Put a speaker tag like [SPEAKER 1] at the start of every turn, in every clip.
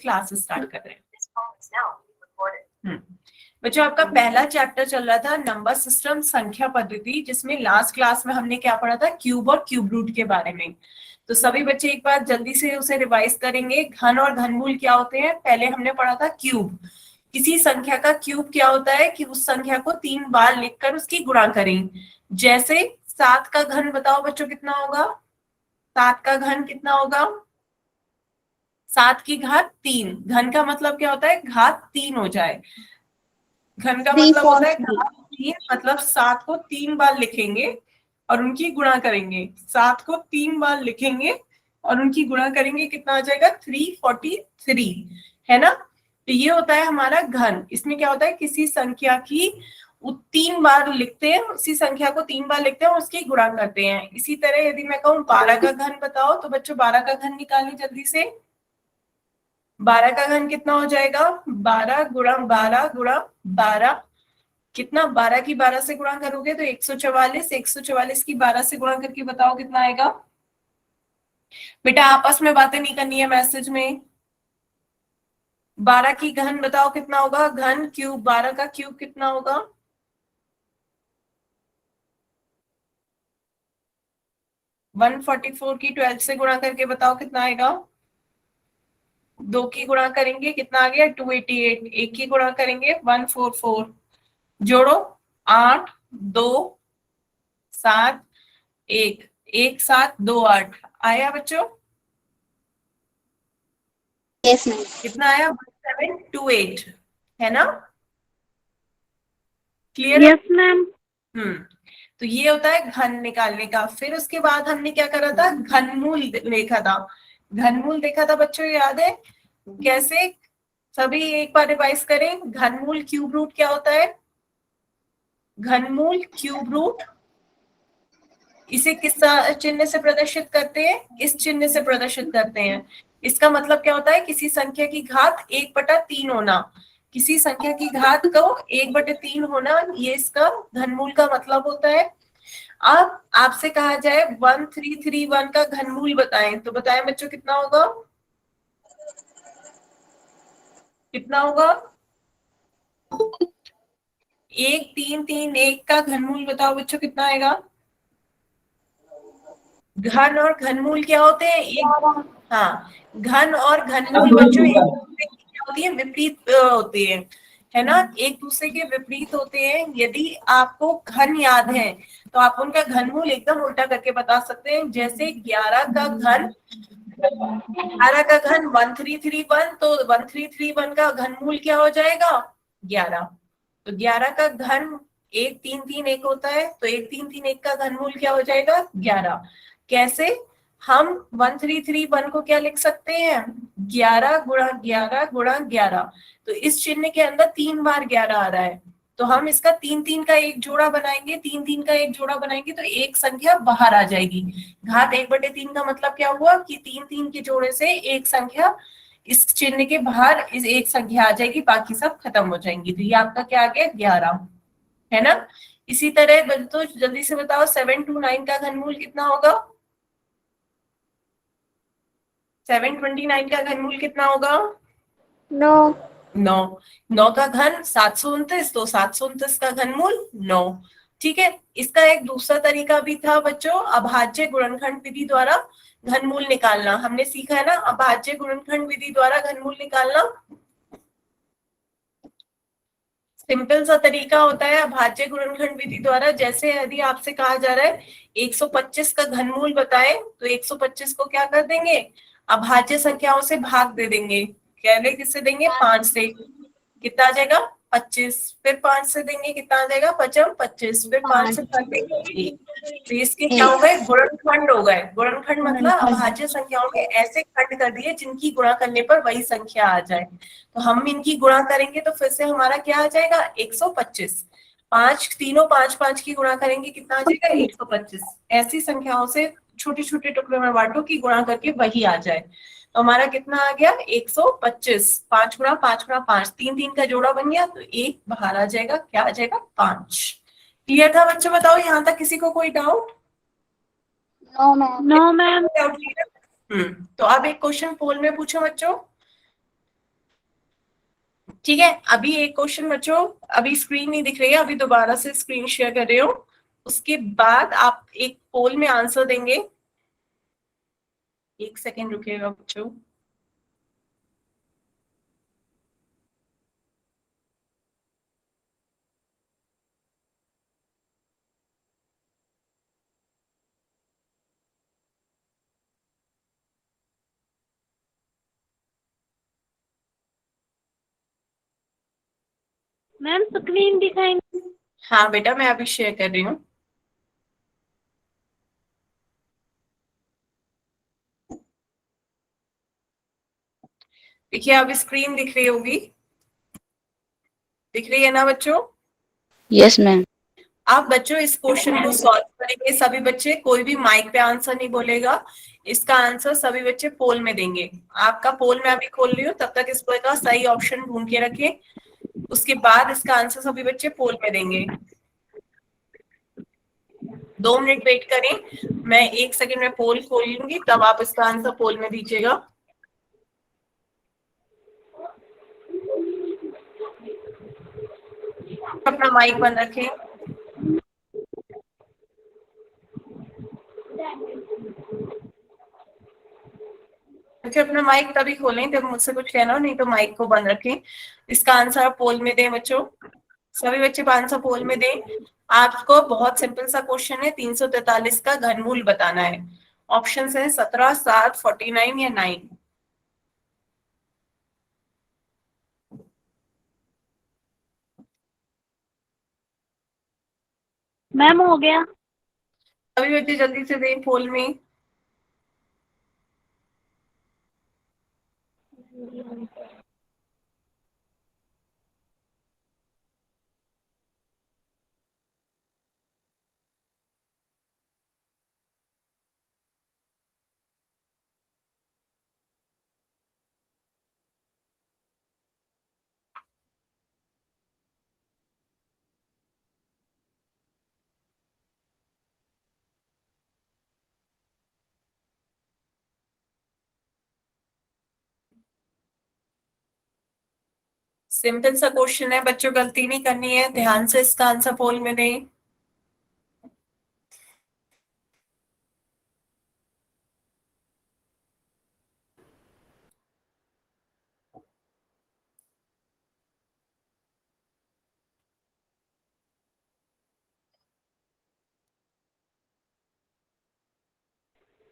[SPEAKER 1] Class start कर रहे हैं। बच्चों आपका पहला चैप्टर चल रहा था नंबर सिस्टम, संख्या पद्धति, जिसमें लास्ट क्लास में हमने क्या पढ़ा था, क्यूब और क्यूब रूट के बारे में। तो सभी बच्चे एक बार जल्दी से उसे रिवाइज करेंगे। घन और घनमूल क्या होते हैं? पहले हमने पढ़ा था क्यूब। किसी संख्या का क्यूब क्या होता है कि उस संख्या को 3 बार लिखकर उसकी गुणा करें। जैसे 7 का घन बताओ बच्चों कितना होगा? 7 का घन कितना होगा? 7 की घात 3। घन का मतलब क्या होता है? घात 3 हो जाए। घन का मतलब होता है घात 3, मतलब 7 को 3 बार लिखेंगे और उनकी गुणा करेंगे। 7 को 3 बार लिखेंगे और उनकी गुणा करेंगे, कितना आ जाएगा? 343, है ना। तो ये होता है हमारा घन। इसमें क्या होता है, किसी संख्या की 3 बार लिखते हैं, उसी संख्या को 3 बार लिखते हैं और उसकी गुणा करते हैं। इसी तरह यदि मैं कहूँ 12 का घन बताओ, तो बच्चों 12 का घन निकालें जल्दी से। 12 का घन कितना हो जाएगा? 12 गुणा 12 गुणा 12, कितना? 12 की 12 से गुणा करोगे तो 144। 144 की 12 से गुणा करके बताओ कितना आएगा? बेटा आपस में बातें नहीं करनी है मैसेज में। 12 की घन बताओ कितना होगा? घन क्यूब, 12 का क्यूब कितना होगा? 144 की 12 से गुणा करके बताओ कितना आएगा? 2 की गुणा करेंगे कितना आ गया? 288। 1 की गुणा करेंगे 144। जोड़ो 8 2 7 1 1 7 2 8 आया बच्चों?
[SPEAKER 2] Yes ma'am.
[SPEAKER 1] कितना आया? 1728, है ना। क्लियर है?
[SPEAKER 2] Yes ma'am.
[SPEAKER 1] तो ये होता है घन निकालने का। फिर उसके बाद हमने क्या करा था? घनमूल देखा था। घनमूल देखा था बच्चों, याद है कैसे? सभी एक बार रिवाइज करें। घनमूल क्यूब रूट क्या होता है? घनमूल क्यूब रूट, इसे किस चिन्ह से प्रदर्शित करते हैं? इस चिन्ह से प्रदर्शित करते हैं। इसका मतलब क्या होता है? किसी संख्या की घात 1/3 होना। किसी संख्या की घात को 1/3 होना, ये इसका घनमूल का मतलब होता है। अब आपसे कहा जाए 1331 का घनमूल बताएं, तो बताएं बच्चों कितना होगा? कितना होगा? 1331 का घनमूल बताओ बच्चों कितना आएगा? घन और घनमूल क्या होते हैं? एक, हाँ, घन और घनमूल बच्चों एक दूसरे की क्या होती है? विपरीत होती है ना। एक दूसरे के विपरीत होते हैं। यदि आपको घन याद है तो आप उनका घनमूल एकदम उल्टा करके बता सकते हैं। जैसे 11 का घन, 11 का घन 1331, तो 1331 का घनमूल क्या हो जाएगा? 11। तो 11 का घन 1331 होता है, तो 1331 का घनमूल क्या हो जाएगा? 11। कैसे? हम 1331 को क्या लिख सकते हैं? 11 गुणा 11 गुणा 11। तो इस चिन्ह के अंदर 3 बार 11 आ रहा है, तो हम इसका 3 का एक जोड़ा बनाएंगे। 3 का एक जोड़ा बनाएंगे तो एक संख्या बाहर आ जाएगी। घात 1/3 का मतलब क्या हुआ कि 3 के जोड़े से एक संख्या इस चिन्ह के बाहर इस एक संख्या आ जाएगी, बाकी सब खत्म हो जाएंगी। तो ये आपका क्या आ गया? 11, है ना। इसी तरह तो जल्दी से बताओ 729 का घनमूल कितना होगा? 729 का घनमूल कितना होगा?
[SPEAKER 2] 9।
[SPEAKER 1] 9। 9 का घन 729, तो 729 का घनमूल 9। ठीक है। इसका एक दूसरा तरीका भी था बच्चों, अभाज्य गुणनखंड विधि द्वारा घनमूल निकालना। हमने सीखा है ना अभाज्य गुणनखंड विधि द्वारा घनमूल निकालना। सिंपल सा तरीका होता है अभाज्य गुणनखंड विधि द्वारा। जैसे यदि आपसे कहा जा रहा है 125 का घनमूल बताएं, तो 125 को क्या कर देंगे? अभाज्य संख्याओं से भाग दे देंगे। पहले किससे देंगे? 5 से। कितना आ जाएगा? 25। फिर 5 से देंगे, कितना आ जाएगा? 25। फिर 5 से भाग देंगे 1। तो इसके क्या हो गए? गुणनखंड हो गए। गुणनखंड मतलब अभाज्य संख्याओं के ऐसे खंड कर दिए जिनकी गुणा करने पर वही संख्या आ जाए। तो हम इनकी गुणा करेंगे तो फिर से हमारा क्या आ जाएगा? 125। 5 तीनों 5 5 की गुणा करेंगे, कितना आ जाएगा? 125। ऐसी संख्याओं से छोटे छोटे टुकड़ों में बांटो की गुणा करके वही आ जाए। तो हमारा कितना आ गया? 125। 5 गुणा 5 गुणा 5, 3 का जोड़ा बन गया, तो एक बाहर आ जाएगा। क्या आ जाएगा? 5। क्लियर था बच्चों? बताओ यहाँ तक किसी को कोई doubt?
[SPEAKER 2] No ma'am. No ma'am.
[SPEAKER 1] तो अब एक क्वेश्चन पोल में पूछो बच्चों। ठीक है, अभी एक क्वेश्चन बच्चों, अभी स्क्रीन नहीं दिख रही है, अभी दोबारा से स्क्रीन शेयर कर रही हूँ, उसके बाद आप एक पोल में आंसर देंगे। एक सेकेंड रुकिएगा बच्चों।
[SPEAKER 2] मैम स्क्रीन दिखाएंगे?
[SPEAKER 1] हाँ बेटा, मैं अभी शेयर कर रही हूँ। देखिए, अभी स्क्रीन दिख रही होगी, दिख रही है ना बच्चों?
[SPEAKER 2] Yes ma'am.
[SPEAKER 1] आप बच्चों इस क्वेश्चन को सॉल्व करेंगे सभी बच्चे, कोई भी माइक पे आंसर नहीं बोलेगा, इसका आंसर सभी बच्चे पोल में देंगे। आपका पोल मैं अभी खोल रही हूँ, तब तक इस पर का सही ऑप्शन ढूंढ के रखें, उसके बाद इसका आंसर सभी बच्चे पोल में देंगे। 2 मिनट वेट करें, मैं 1 सेकेंड में पोल खोल लूंगी, तब आप इसका आंसर पोल में दीजिएगा। अपना माइक बंद रखें। अच्छा, अपना माइक तभी खोलें जब मुझसे कुछ कहना हो, नहीं तो माइक को बंद रखें। इसका आंसर आप पोल में दें बच्चों, सभी बच्चे आंसर पोल में दें। आपको बहुत सिंपल सा क्वेश्चन है, 343 का घनमूल बताना है। ऑप्शन है 17, 7, 49 या 9।
[SPEAKER 2] मैम हो गया।
[SPEAKER 1] सभी बच्चे जल्दी से दें पोल में। सिंपल सा क्वेश्चन है बच्चों, गलती नहीं करनी है, ध्यान से इसका आंसर पोल में दें।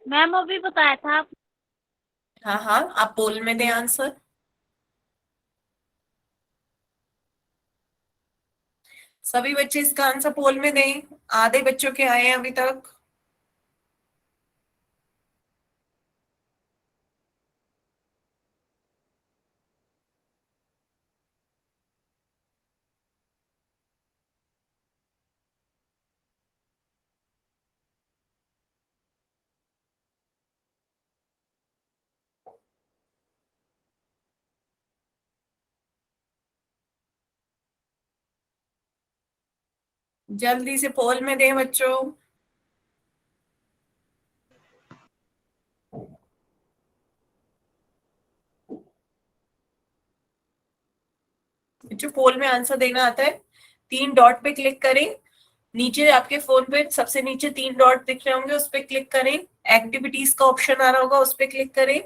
[SPEAKER 2] मैम अभी बताया था आप।
[SPEAKER 1] हाँ हाँ, आप पोल में दें आंसर। सभी बच्चे इसका आंसर पोल में दें, आधे बच्चों के आए हैं अभी तक। जल्दी से पोल में दें बच्चों। जो पोल में आंसर देना आता है, 3 डॉट पे क्लिक करें। नीचे आपके फोन पे सबसे नीचे 3 डॉट दिख रहे होंगे, उस पर क्लिक करें। एक्टिविटीज का ऑप्शन आ रहा होगा, उस पर क्लिक करें।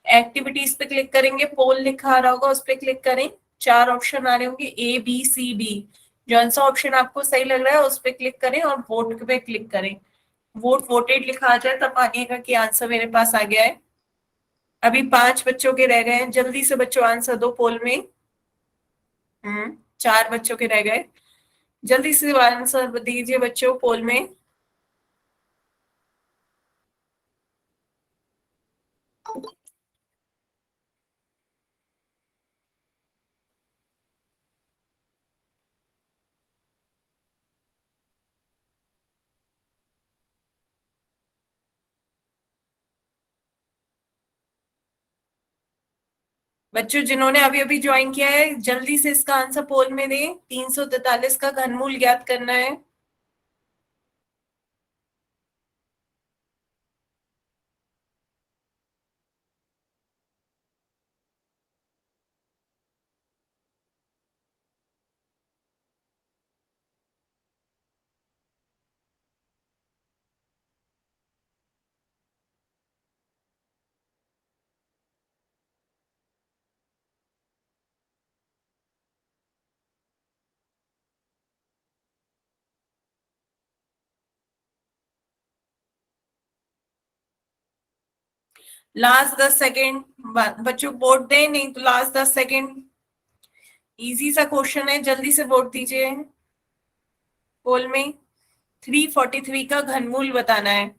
[SPEAKER 1] एक्टिविटीज पे क्लिक करेंगे, पोल लिखा आ रहा होगा, उस पर क्लिक करें। 4 ऑप्शन आ रहे होंगे, A B C D। जौन सा ऑप्शन आपको सही लग रहा है उस पर क्लिक करें और वोट पे क्लिक करें। वोट वोटेड लिखा आ जाए तब मानिएगा कि आंसर मेरे पास आ गया है। अभी 5 बच्चों के रह गए हैं, जल्दी से बच्चों आंसर दो पोल में। 4 बच्चों के रह गए, जल्दी से आंसर दीजिए बच्चों पोल में। बच्चों जिन्होंने अभी अभी ज्वाइन किया है, जल्दी से इसका आंसर पोल में दें। 343 का घनमूल ज्ञात करना है। लास्ट 10 सेकेंड बच्चों वोट दें, नहीं तो लास्ट 10 सेकेंड। इजी सा क्वेश्चन है, जल्दी से वोट दीजिए। पोल में 343 का घनमूल बताना है।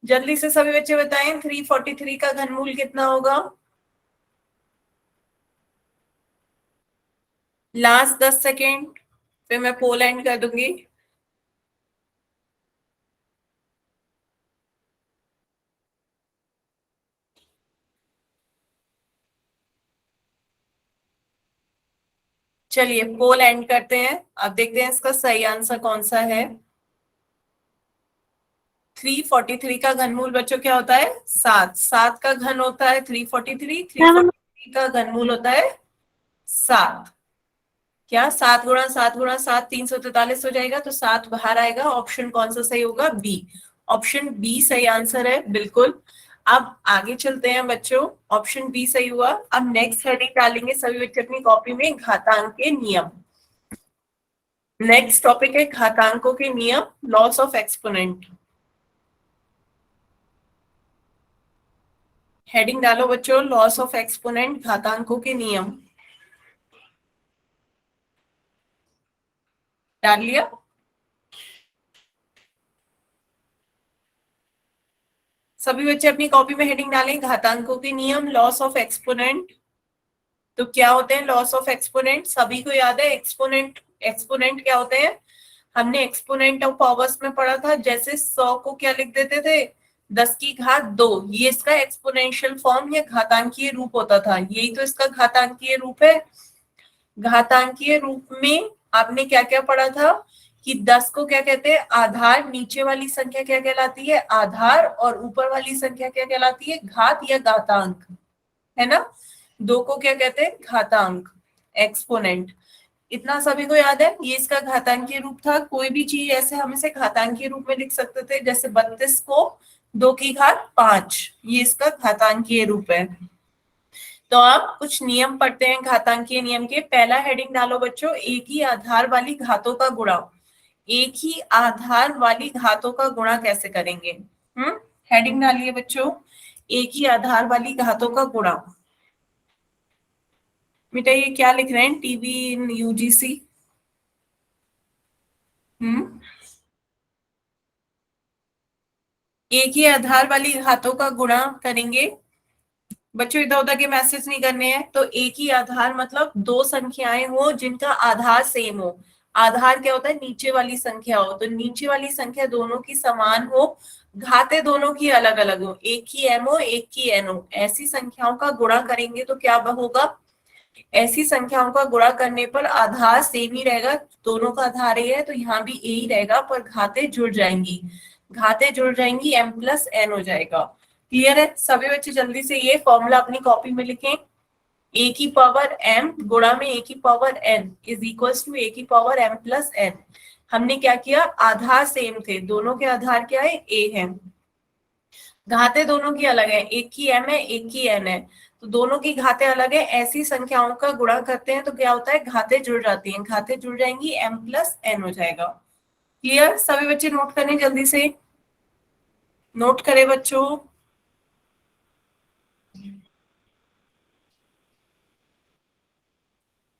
[SPEAKER 1] जल्दी से सभी बच्चे बताएं 343 का घनमूल कितना होगा। लास्ट 10 सेकेंड, फिर मैं पोल एंड कर दूंगी। चलिए पोल एंड करते हैं, अब देखते हैं इसका सही आंसर कौन सा है। 343 का घनमूल बच्चों क्या होता है, 7। 7 का घन होता है 343, 343 का घनमूल होता है 7। क्या 7 गुणा 7 गुणा 7 343 हो जाएगा, तो 7 बाहर आएगा। ऑप्शन कौन सा सही होगा, बी। ऑप्शन बी सही आंसर है, बिल्कुल। अब आगे चलते हैं बच्चों, ऑप्शन बी सही हुआ। अब नेक्स्ट हेडिंग डालेंगे सभी बच्चे अपनी कॉपी में, घातांक के नियम। नेक्स्ट टॉपिक है घातांकों के नियम, लॉस ऑफ एक्सपोनेंट। हेडिंग डालो बच्चों, लॉस ऑफ एक्सपोनेंट, घातांकों के नियम। डाल लिया। सभी बच्चे अपनी कॉपी में हेडिंग डालें, घातांकों के नियम, लॉस ऑफ एक्सपोनेंट। तो क्या होते हैं लॉस ऑफ एक्सपोनेंट, सभी को याद है। एक्सपोनेंट, एक्सपोनेंट क्या होते हैं, हमने एक्सपोनेंट ऑफ पावर्स में पढ़ा था। जैसे 100 को क्या लिख देते थे, 10⁻²। ये इसका एक्सपोनेंशियल फॉर्म या घातांकीय रूप होता था, यही तो इसका घातांकीय रूप है। घातांकीय रूप में आपने क्या क्या पढ़ा था कि 10 को क्या कहते हैं, आधार। नीचे वाली संख्या क्या कहलाती है, आधार। और ऊपर वाली संख्या क्या कहलाती है, घात या घातांक, है ना। 2 को क्या कहते हैं, घातांक, एक्सपोनेंट। इतना सभी को याद है, ये इसका घातांकीय रूप था। कोई भी चीज ऐसे हम इसे घातांकीय रूप में लिख सकते थे, जैसे 32 को 2⁵5, ये इसका घातांकीय रूप है। तो आप कुछ नियम पढ़ते हैं घातांकीय नियम के। पहला हेडिंग डालो बच्चों, एक ही आधार वाली घातों का गुणा। एक ही आधार वाली घातों का गुणा कैसे करेंगे। हेडिंग डालिए बच्चों, एक ही आधार वाली घातों का गुणा। बेटा ये क्या लिख रहे हैं, टीवी इन यूजीसी। एक ही आधार वाली घातों का गुणा करेंगे। बच्चों इधर उधर के मैसेज नहीं करने हैं। तो एक ही आधार मतलब दो संख्याएं हो जिनका आधार सेम हो। आधार क्या होता है, नीचे वाली संख्या हो, तो नीचे वाली संख्या दोनों की समान हो, घातें दोनों की अलग अलग हो, एक की m हो एक की n हो, ऐसी संख्याओं का गुणा करेंगे तो क्या होगा, ऐसी संख्याओं का गुणा करने पर आधार सेम ही रहेगा। दोनों का आधार ए है तो यहाँ भी ए ही रहेगा, पर घातें जुड़ जाएंगी। घातें जुड़ जाएंगी, m+n हो जाएगा। क्लियर है सभी बच्चे, जल्दी से ये फॉर्मूला अपनी कॉपी में लिखें। ए की पावर m गुणा में ए की power n is equals to A की पावर m+n। हमने क्या किया, आधार सेम थे, दोनों के आधार क्या है, a है। घातें दोनों की अलग है, एक की m है एक की n है, तो दोनों की घातें अलग है। ऐसी संख्याओं का गुणा करते हैं तो क्या होता है, घातें जुड़ जाती हैं। घातें जुड़ जाएंगी, m+n हो जाएगा। क्लियर, सभी बच्चे नोट करें, जल्दी से नोट करें बच्चों।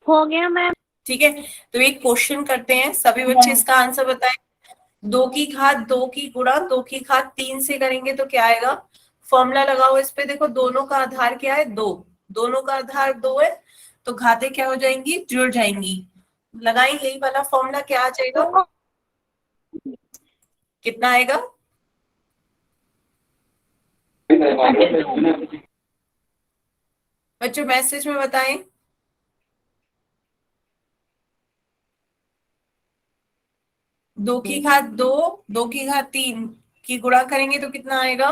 [SPEAKER 2] हो गया मैम।
[SPEAKER 1] ठीक है, तो एक क्वेश्चन करते हैं, सभी बच्चे इसका आंसर बताएं। 2 की गुणा 2⁵3 से करेंगे तो क्या आएगा, फॉर्मूला लगाओ इस पे। देखो दोनों का आधार क्या है, 2, दोनों का आधार 2 है, तो घातें क्या हो जाएंगी, जुड़ जाएंगी। लगाई यही वाला फॉर्मूला, क्या आ जाएगा, कितना आएगा, बच्चों मैसेज में बताएं। 2⁵2 2⁵3 की गुणा करेंगे तो कितना आएगा।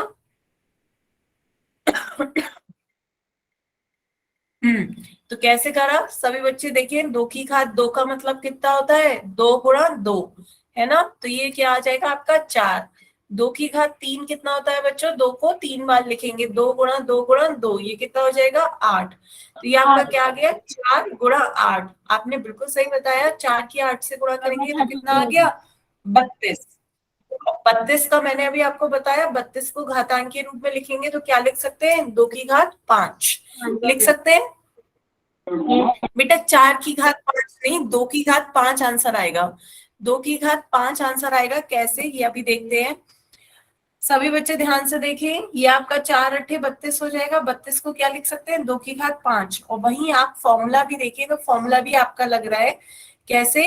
[SPEAKER 1] तो कैसे करा सभी बच्चे देखिए, 2⁵2 का मतलब कितना होता है, 2 × 2, है ना। तो ये क्या आ जाएगा आपका 4। 2⁵3 कितना होता है बच्चों, 2 को 3 बार लिखेंगे, 2 × 2 × 2, ये कितना हो जाएगा 8। तो ये आपका क्या आ गया, 4 × 8। आपने बिल्कुल सही बताया, 4 की 8 से गुणा करेंगे तो कितना आ गया, 32। 32 का मैंने अभी आपको बताया, 32 को घातांक के रूप में लिखेंगे तो क्या लिख सकते हैं, 2 की घात 5 लिख सकते हैं बेटा। 4 की घात 5 नहीं, 2 की घात 5 आंसर आएगा। 2 की घात 5 आंसर आएगा, कैसे ये अभी देखते हैं। सभी बच्चे ध्यान से देखें, ये आपका 4 × 8 = 32 हो जाएगा। 32 को क्या लिख सकते हैं, 2 की घात 5। और वहीं आप फॉर्मूला भी देखिए तो फॉर्मूला भी आपका लग रहा है कैसे,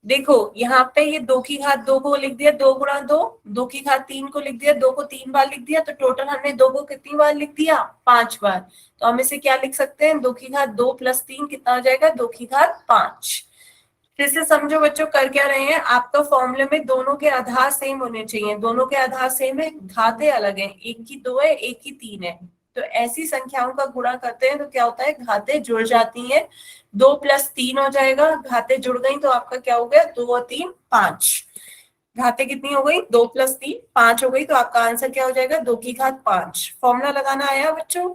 [SPEAKER 1] देखो यहाँ पे ये 2 की घात 2 को लिख दिया 2 × 2, 2 की घात 3 को लिख दिया, 2 को 3 बार लिख दिया, तो टोटल हमने 2 को कितनी बार लिख दिया, 5 बार। तो हम इसे क्या लिख सकते हैं, 2 की घात 2 + 3 कितना हो जाएगा, 2 की घात 5। फिर से समझो बच्चों, कर क्या रहे हैं, आपका फॉर्मूले में दोनों के आधार सेम होने चाहिए। दोनों के आधार सेम है, घातें अलग है, एक की 2 है, एक की 3 है। तो ऐसी संख्याओं का गुणा करते हैं तो क्या होता है, घातें जुड़ जाती हैं। 2 + 3 हो जाएगा, घातें जुड़ गई तो आपका क्या हो गया, 2 और 3 5। घातें कितनी हो गई, 2 + 3 5 हो गई, तो आपका आंसर क्या हो जाएगा, 2 की घात 5। फॉर्मूला लगाना आया बच्चों।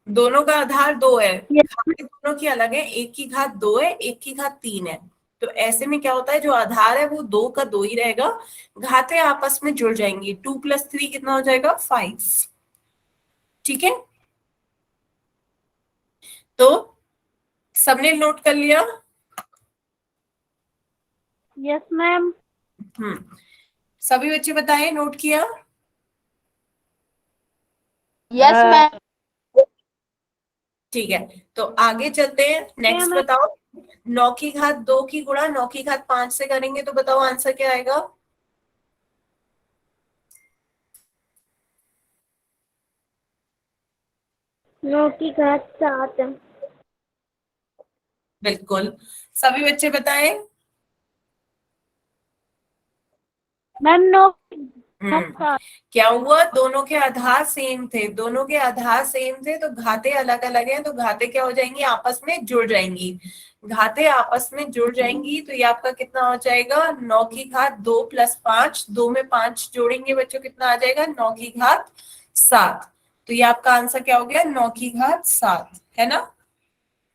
[SPEAKER 1] दोनों का आधार 2 है, घातें दोनों की अलग है, एक की घात 2 है, एक की घात 3 है। तो ऐसे में क्या होता है, जो आधार है वो 2 का 2 ही रहेगा, घातें आपस में जुड़ जाएंगी। 2 + 3 कितना हो जाएगा, 5। ठीक है, तो सबने नोट कर लिया।
[SPEAKER 2] Yes ma'am.
[SPEAKER 1] सभी बच्चे बताएं, नोट किया।
[SPEAKER 2] Yes ma'am.
[SPEAKER 1] ठीक है, तो आगे चलते हैं, नेक्स्ट
[SPEAKER 2] मैम
[SPEAKER 1] बताओ। 9 की घात 2 की गुणा 9 की घात 5 से करेंगे तो बताओ आंसर क्या आएगा।
[SPEAKER 2] 9 की घात 7।
[SPEAKER 1] बिल्कुल, सभी बच्चे बताएं।
[SPEAKER 2] मैम 9
[SPEAKER 1] हम्म, क्या हुआ, दोनों के आधार सेम थे, दोनों के आधार सेम थे तो घातें अलग अलग हैं, तो घातें क्या हो जाएंगी, आपस में जुड़ जाएंगी। घातें आपस में जुड़ जाएंगी तो ये आपका कितना हो जाएगा, 9 की घात 2 + 5, 2 में 5 जोड़ेंगे बच्चों कितना आ जाएगा, 9 की घात 7। तो ये आपका आंसर क्या हो गया, 9 की घात 7, है ना।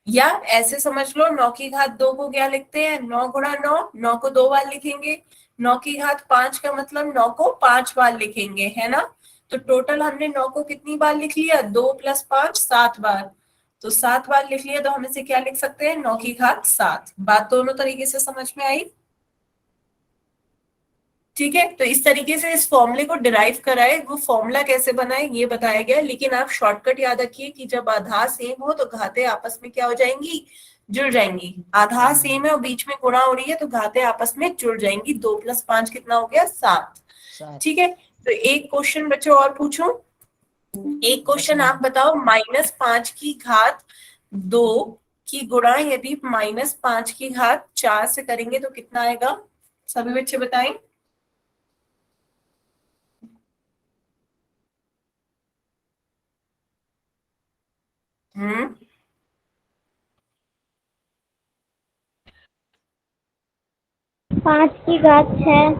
[SPEAKER 1] या ऐसे समझ लो, 9 की घात 2 को क्या लिखते हैं, 9 × 9, 9 को 2 बार लिखेंगे। 9 की घात 5 का मतलब 9 को 5 बार लिखेंगे, है ना। तो टोटल हमने 9 को कितनी बार लिख लिया, 2 + 5 7 बार। तो 7 बार लिख लिया तो हम इसे क्या लिख सकते हैं, 9 की घात 7। बात दोनों तरीके से समझ में आई। ठीक है, तो इस तरीके से इस फॉर्मूले को डिराइव कराए, वो फॉर्मूला कैसे बनाए ये बताया गया। लेकिन आप शॉर्टकट याद रखिए कि जब आधार सेम हो तो घातें आपस में क्या हो जाएंगी, जुड़ जाएंगी। आधार सेम है और बीच में गुणा हो रही है तो घातें आपस में जुड़ जाएंगी। 2 + 5 कितना हो गया, 7। ठीक है, तो एक क्वेश्चन बच्चों और पूछूं। एक क्वेश्चन आप बताओ, -5 की घात 2 की गुणा यदि -5 की घात 4 से करेंगे तो कितना आएगा, सभी बच्चे बताएं। हम्म
[SPEAKER 2] 5 की घात 6।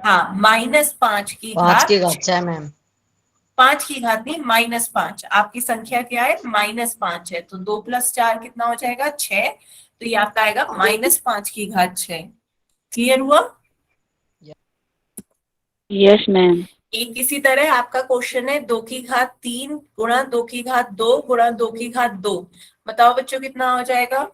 [SPEAKER 1] हाँ, -5 की
[SPEAKER 3] 5
[SPEAKER 1] घात
[SPEAKER 3] की घात 6 मैम।
[SPEAKER 1] 5 की घात नहीं, -5। आपकी संख्या क्या है, -5 है, तो 2 + 4 कितना हो जाएगा, 6। तो ये आपका आएगा -5 की घात 6। क्लियर हुआ।
[SPEAKER 2] Yes ma'am.
[SPEAKER 1] एक इसी तरह आपका क्वेश्चन है, 2 की घात 3 गुणा 2 की घात 2 गुणा 2 की घात 2। बताओ बच्चों कितना हो जाएगा।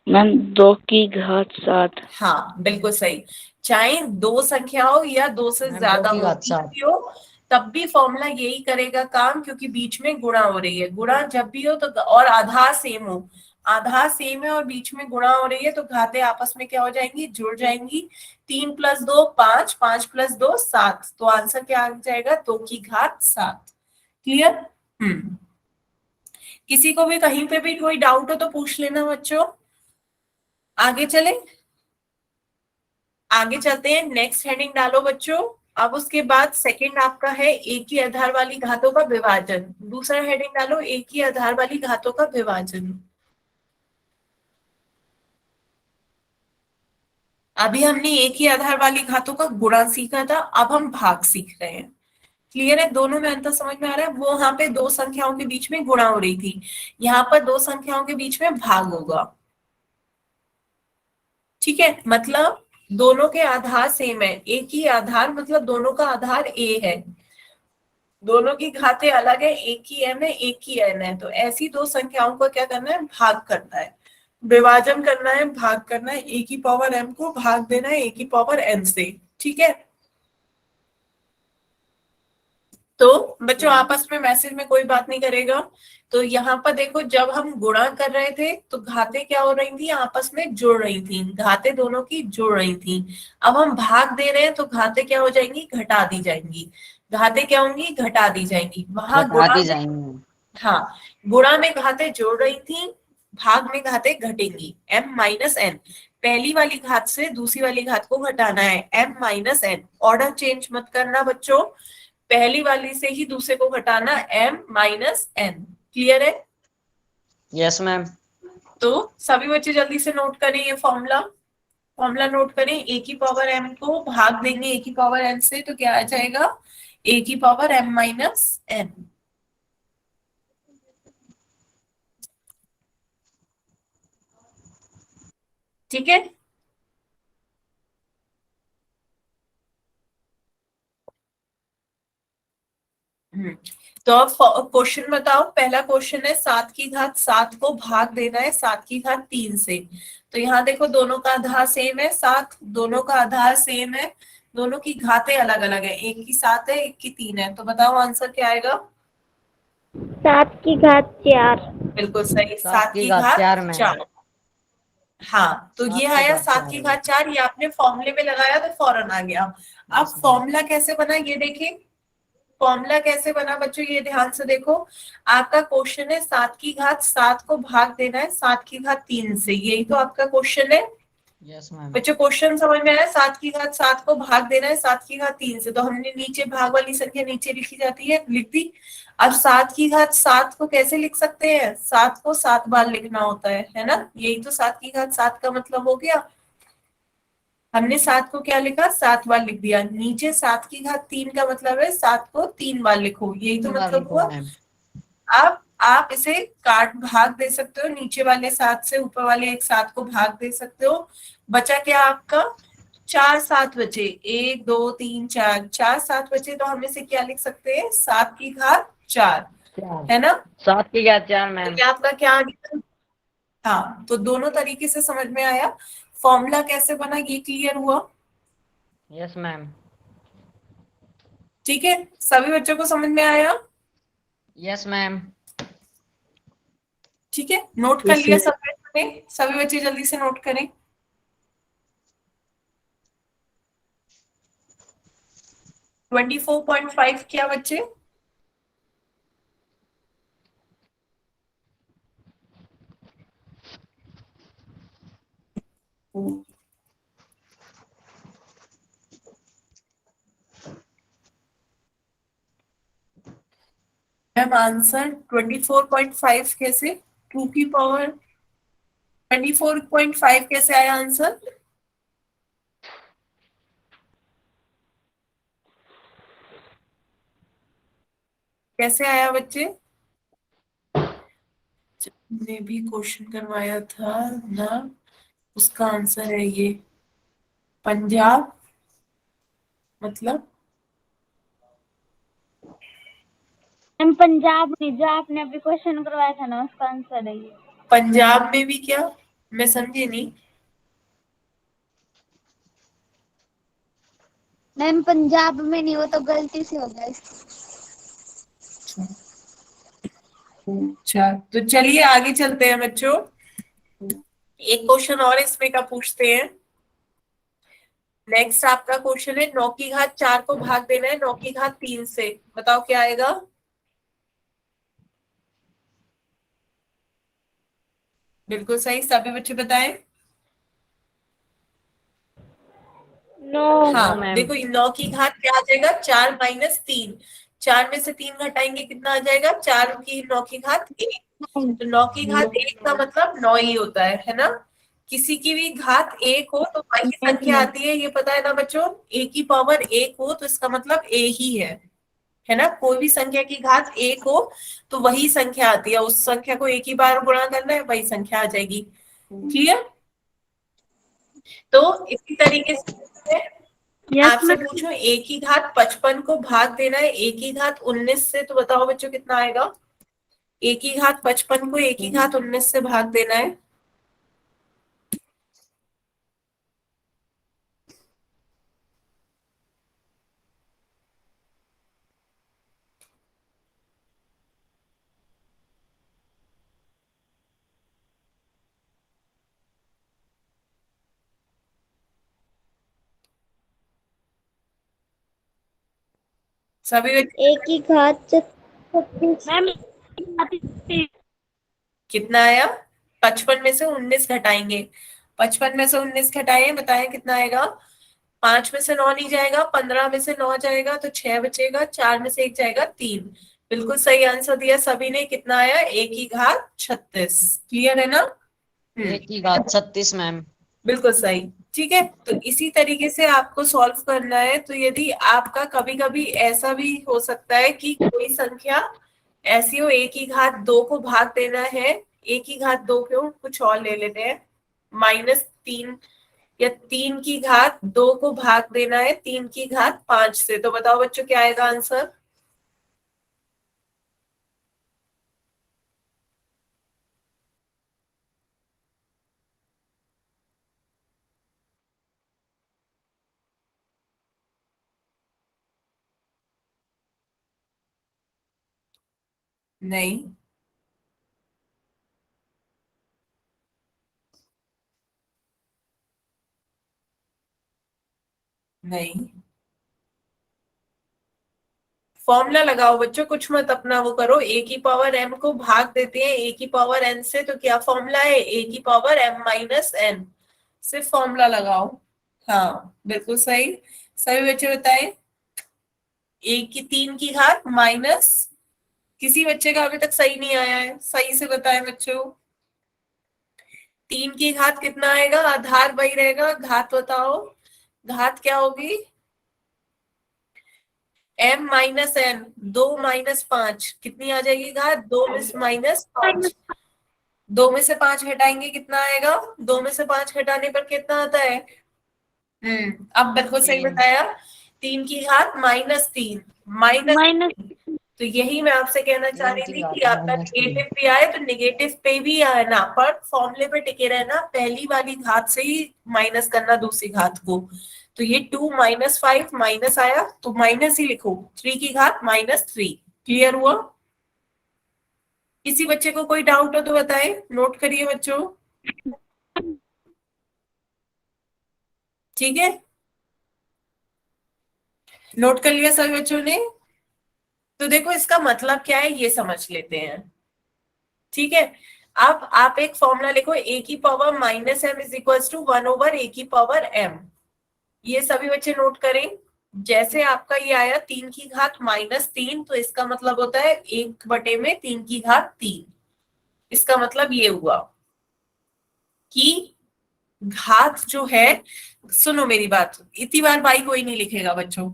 [SPEAKER 2] मैम 2 की घात 7।
[SPEAKER 1] हाँ बिल्कुल सही, चाहे दो संख्या हो या दो से
[SPEAKER 3] मैम 2
[SPEAKER 1] ज्यादा
[SPEAKER 3] की
[SPEAKER 1] हो,
[SPEAKER 3] घात 7।
[SPEAKER 1] भी हो तब भी फॉर्मूला यही करेगा काम, क्योंकि बीच में गुणा हो रही है। गुणा जब भी हो तो, और आधार सेम हो, आधार सेम है और बीच में गुणा हो रही है तो घातें आपस में क्या हो जाएंगी, जुड़ जाएंगी। 3 + 2 5, 5 + 2 7। तो आंसर क्या आ जाएगा, 2 की घात 7। क्लियर। किसी को भी कहीं पे भी कोई डाउट हो तो पूछ लेना बच्चों। आगे चले, आगे चलते हैं, नेक्स्ट हेडिंग डालो बच्चों। अब उसके बाद सेकंड आपका है एक ही आधार वाली घातों का विभाजन। दूसरा हेडिंग डालो, एक ही आधार वाली घातों का विभाजन। अभी हमने एक ही आधार वाली घातों का गुणा सीखा था, अब हम भाग सीख रहे हैं। क्लियर है? दोनों में अंतर समझ में आ रहा है? वो वहां पे दो संख्याओं के बीच में गुणा हो रही थी, यहाँ पर दो संख्याओं के बीच में भाग होगा। ठीक है, मतलब दोनों के आधार सेम है, एक ही आधार, मतलब दोनों का आधार ए है, दोनों की घातें अलग है, एक ही एम है एक ही एन है। तो ऐसी दो संख्याओं को क्या करना है, भाग करना है, विभाजन करना है, भाग करना है, ए की पावर एम को भाग देना है ए की पावर एन से। ठीक है, तो बच्चों आपस में मैसेज में कोई बात नहीं करेगा। तो यहाँ पर देखो, जब हम गुणा कर रहे थे तो घातें क्या हो रही थी, आपस में जुड़ रही थी, घातें दोनों की जुड़ रही थी। अब हम भाग दे रहे हैं तो घातें क्या हो जाएंगी, घटा दी जाएंगी, घातें क्या होंगी, घटा दी जाएंगी। वहां गुणा
[SPEAKER 3] घटाती
[SPEAKER 1] में,
[SPEAKER 3] जाएंगे।
[SPEAKER 1] हाँ, गुणा में घातें जोड़ रही थी, भाग में घातें घटेंगी। m माइनस एन, पहली वाली घात से दूसरी वाली घात को घटाना है, m minus n, order change मत करना बच्चों, पहली वाली से ही दूसरे को घटाना, m माइनस एन। क्लियर है?
[SPEAKER 3] Yes ma'am.
[SPEAKER 1] तो सभी बच्चे जल्दी से नोट करें ये फॉर्मूला, फॉर्मूला नोट करें। ए की पावर m को भाग देंगे ए की पावर n से, तो क्या आ जाएगा, ए की पावर m माइनस एन। ठीक है, तो अब क्वेश्चन बताओ। पहला क्वेश्चन है 7 को भाग देना है 7 से। तो यहाँ देखो दोनों का आधार सेम है 7, दोनों का आधार सेम है, दोनों की घातें अलग अलग है, एक की 7 है एक की 3 है। तो बताओ आंसर क्या आएगा?
[SPEAKER 2] 7 की घात 4।
[SPEAKER 1] बिल्कुल सही,
[SPEAKER 3] 7
[SPEAKER 1] सात
[SPEAKER 3] की
[SPEAKER 1] की
[SPEAKER 3] घात
[SPEAKER 1] घात
[SPEAKER 3] 4 मैम।
[SPEAKER 1] चार हाँ, तो ये
[SPEAKER 3] 7 की
[SPEAKER 1] आया
[SPEAKER 3] घात
[SPEAKER 1] 7
[SPEAKER 3] 4
[SPEAKER 1] की
[SPEAKER 3] है।
[SPEAKER 1] घात 4, ये आपने फॉर्मूले में लगाया तो फौरन आ गया। अब
[SPEAKER 3] यस मैम।
[SPEAKER 1] फॉर्मूला कैसे बना ये देखिए, फॉर्मूला कैसे बना बच्चों, ये ध्यान से देखो। आपका क्वेश्चन है 7 को भाग देना है 7 की घात 3 से, यही तो आपका क्वेश्चन है
[SPEAKER 3] यस मैम।
[SPEAKER 1] बच्चों। क्वेश्चन समझ में आया? 7 को भाग देना है 7 की घात 3 से, तो हमने नीचे भाग वाली संख्या नीचे लिखी जाती है, लिख दी। अब 7 की घात 7 को कैसे लिख सकते हैं, 7 को 7 बार लिखना होता है ना, यही तो 7 की घात 7 का मतलब हो गया। हमने 7 को क्या लिखा, 7 बार लिख दिया। नीचे 7 की घात 3 का मतलब है 7 को 3 बार लिखो, यही तो
[SPEAKER 3] 3 बार
[SPEAKER 1] मतलब
[SPEAKER 3] लिखो
[SPEAKER 1] हुआ।
[SPEAKER 3] मैम।
[SPEAKER 1] आप इसे काट भाग दे सकते हो, नीचे वाले 7 से ऊपर वाले एक 7 को भाग दे सकते हो। बचा क्या आपका, 4 7 बचे, 1 2 3 4, 4 7 बचे, तो हम इसे क्या लिख सकते हैं, 7 की घात 4,
[SPEAKER 3] 4।
[SPEAKER 1] है ना?
[SPEAKER 3] 7 की घात 4
[SPEAKER 1] तो
[SPEAKER 3] मैम।
[SPEAKER 1] ये आपका क्या आ गया? हाँ, तो दोनों तरीके से समझ में आया। फॉर्मूला कैसे बना ये क्लियर हुआ?
[SPEAKER 3] Yes ma'am.
[SPEAKER 1] ठीक है, सभी बच्चों को समझ में आया?
[SPEAKER 3] Yes ma'am.
[SPEAKER 1] ठीक है, नोट कर लिया सब बच्चों ने? सभी बच्चे जल्दी से नोट करें। 24.5 क्या बच्चे? मैम आंसर 24.5 कैसे, 2 की पावर 24.5 कैसे आया आंसर? कैसे आया बच्चे? ने भी क्वेश्चन करवाया था ना, उसका आंसर है ये, पंजाब, मतलब
[SPEAKER 2] हम पंजाब नहीं, जो आपने अभी क्वेश्चन करवाया था ना उसका आंसर है ये।
[SPEAKER 1] पंजाब में भी क्या, मैं समझी नहीं।
[SPEAKER 2] मैम पंजाब में नहीं, वो तो गलती से हो गया।
[SPEAKER 1] अच्छा, तो चलिए आगे चलते हैं बच्चों, एक क्वेश्चन और इसमें का पूछते हैं। नेक्स्ट आपका क्वेश्चन है 9 की घात 4 को भाग देना है 9 की घात 3 से, बताओ क्या आएगा? बिल्कुल सही, सभी बच्चे बताएं।
[SPEAKER 2] 9।
[SPEAKER 3] नो
[SPEAKER 1] हाँ
[SPEAKER 3] मैम।
[SPEAKER 1] देखो, 9 की घात क्या आ जाएगा, 4 - 3, 4 में से 3 घटाएंगे कितना आ जाएगा, 4 की 9 की घात 1। तो 9 की घात 1 का मतलब 9 ही होता है ना? किसी की भी घात 1 हो तो वही संख्या आती है, ये पता है ना बच्चों? ए की पावर 1 हो तो इसका मतलब ए ही है। है ना। कोई भी संख्या की घात एक हो तो वही संख्या आती है, उस संख्या को एक ही बार गुणा करना है, वही संख्या आ जाएगी। क्लियर। तो इसी तरीके से
[SPEAKER 2] यस
[SPEAKER 1] आपसे
[SPEAKER 2] मैम।
[SPEAKER 1] पूछो ए की घात 55 को भाग देना है ए की घात 19 से, तो बताओ बच्चों कितना आएगा। ए की घात 55 को ए की घात 19 से भाग देना है। सभी बच्चे
[SPEAKER 2] एक की घात मैम
[SPEAKER 1] कितना आया। 55 में से 19 घटाएंगे, 55 में से 19 घटाएं, बताएं कितना आएगा। 5 में से 9 नहीं जाएगा, 15 में से 9 जाएगा तो 6 बचेगा, 4 में से 1 जाएगा 3। बिल्कुल सही आंसर दिया सभी ने। कितना आया, ए की घात 36। क्लियर है ना।
[SPEAKER 3] एक की घात 36 मैम।
[SPEAKER 1] बिल्कुल सही। ठीक है, तो इसी तरीके से आपको सॉल्व करना है। तो यदि आपका कभी कभी ऐसा भी हो सकता है कि कोई संख्या ऐसी हो, ए की घात 2 को भाग देना है, ए की घात 2 क्यों, कुछ और ले लेते हैं, -3, या 3 की घात 2 को भाग देना है 3 की घात 5 से, तो बताओ बच्चों क्या आएगा आंसर। नहीं, नहीं, फॉर्मूला लगाओ बच्चों, कुछ मत अपना वो करो। ए की पावर एम को भाग देते हैं ए की पावर एन से, तो क्या फॉर्मूला है, ए की पावर एम माइनस एन। सिर्फ फॉर्मूला लगाओ। हाँ बिल्कुल सही। सभी बच्चे बताए। ए की 3 की घात माइनस, किसी बच्चे का अभी तक सही नहीं आया है, सही से बताए बच्चों। 3 की घात कितना आएगा, आधार वही रहेगा, घात बताओ। घात क्या होगी, m माइनस एन, 2 - 5 कितनी आ जाएगी घात, 2 में -5। 2 में से 5 घटाएंगे कितना आएगा, 2 में से 5 घटाने पर कितना आता है। अब बिल्कुल सही
[SPEAKER 3] 3।
[SPEAKER 1] बताया। 3 की घात -3, माइनस।
[SPEAKER 2] माइनस
[SPEAKER 1] तो यही मैं आपसे कहना चाह
[SPEAKER 3] 3
[SPEAKER 1] रही
[SPEAKER 3] की
[SPEAKER 1] थी कि
[SPEAKER 3] घात
[SPEAKER 1] आपका
[SPEAKER 3] -3।
[SPEAKER 1] निगेटिव भी आए तो निगेटिव पे भी आना, पर फॉर्मूले पे टिके रहना, पहली वाली घात से ही माइनस करना दूसरी घात को। तो ये 2 - 5 माइनस आया तो माइनस ही लिखो, 3 की घात -3। क्लियर हुआ। किसी बच्चे को कोई डाउट हो तो बताएं, नोट करिए बच्चों। ठीक है, नोट कर लिया सभी बच्चों ने। तो देखो इसका मतलब क्या है ये समझ लेते हैं। ठीक है, अब आप एक फॉर्मूला लिखो, ए की power -m is equal to 1/, a की पावर m। ये सभी बच्चे नोट करें। जैसे आपका ये आया 3 की घात -3, तो इसका मतलब होता है 1/3 की घात 3। इसका मतलब ये हुआ कि घात जो है, सुनो मेरी बात, इतनी बार बाई कोई नहीं लिखेगा बच्चों,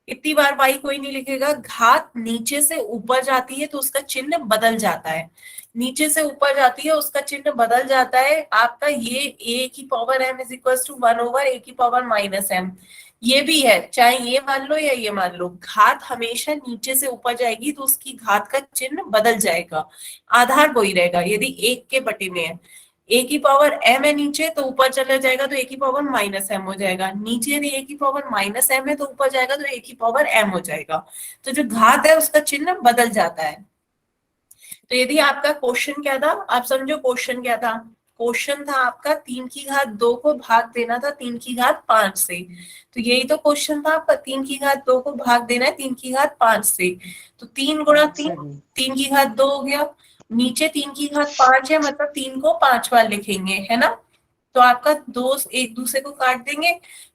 [SPEAKER 1] इतनी बार बाई कोई नहीं लिखेगा। घात नीचे से ऊपर जाती है तो उसका चिन्ह बदल जाता है, नीचे से ऊपर जाती है उसका चिन्ह बदल जाता है। आपका ये ए की power m is equal to 1/, a की पावर -m, ये भी है, चाहे ये मान लो या ये मान लो, घात हमेशा नीचे से ऊपर जाएगी तो उसकी घात का चिन्ह बदल जाएगा, आधार वही रहेगा। यदि 1 के बटे में है, ए की पावर m है नीचे तो ऊपर चला जाएगा तो ए की पावर -m हो जाएगा, नीचे यदि ए की पावर -m है तो ऊपर जाएगा तो ए की पावर m हो जाएगा। तो जो घात है उसका चिन्ह बदल जाता है। तो यदि आपका क्वेश्चन क्या था, आप समझो क्वेश्चन क्या था। क्वेश्चन था आपका 3 की घात 2 को भाग देना था 3 की घात 5 से। तो यही तो क्वेश्चन था आपका, 3 की घात 2 को भाग देना है 3 की घात 5 से। तो 3 गुणा 3, 3 की घात 2 हो गया, नीचे 3 की घात 5 है, मतलब 3 को 5 बार लिखेंगे, है ना। तो आपका दो एक दूसरे को काट देंगे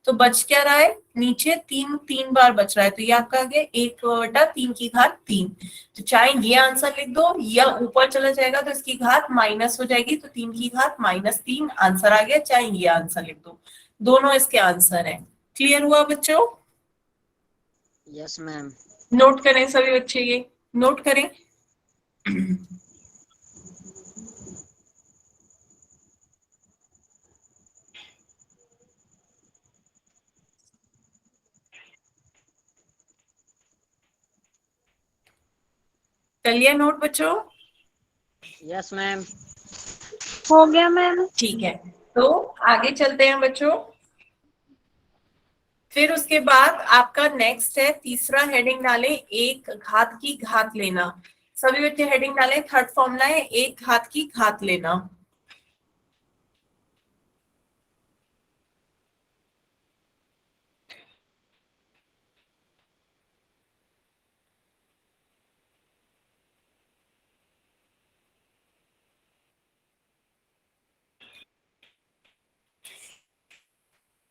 [SPEAKER 1] तो बच क्या रहा है, नीचे 3 3 बार बच रहा है, तो ये आपका आ गया 1/3 की घात 3। तो चाहे ये आंसर लिख दो या ऊपर चला जाएगा तो इसकी घात माइनस हो जाएगी, तो 3 की घात -3 आंसर आ गया, चाहे ये आंसर लिख दो, दोनों इसके आंसर है। क्लियर हुआ बच्चों।
[SPEAKER 3] Yes ma'am.
[SPEAKER 1] नोट करें सभी बच्चे, ये नोट करें। कर लिया नोट बच्चों?
[SPEAKER 3] Yes ma'am.
[SPEAKER 2] हो गया मैम।
[SPEAKER 1] ठीक है, तो आगे चलते हैं बच्चों। फिर उसके बाद आपका नेक्स्ट है तीसरा हेडिंग डालें, एक घात की घात लेना। सभी बच्चे हेडिंग डालें, थर्ड फॉर्मूला है एक घात की घात लेना।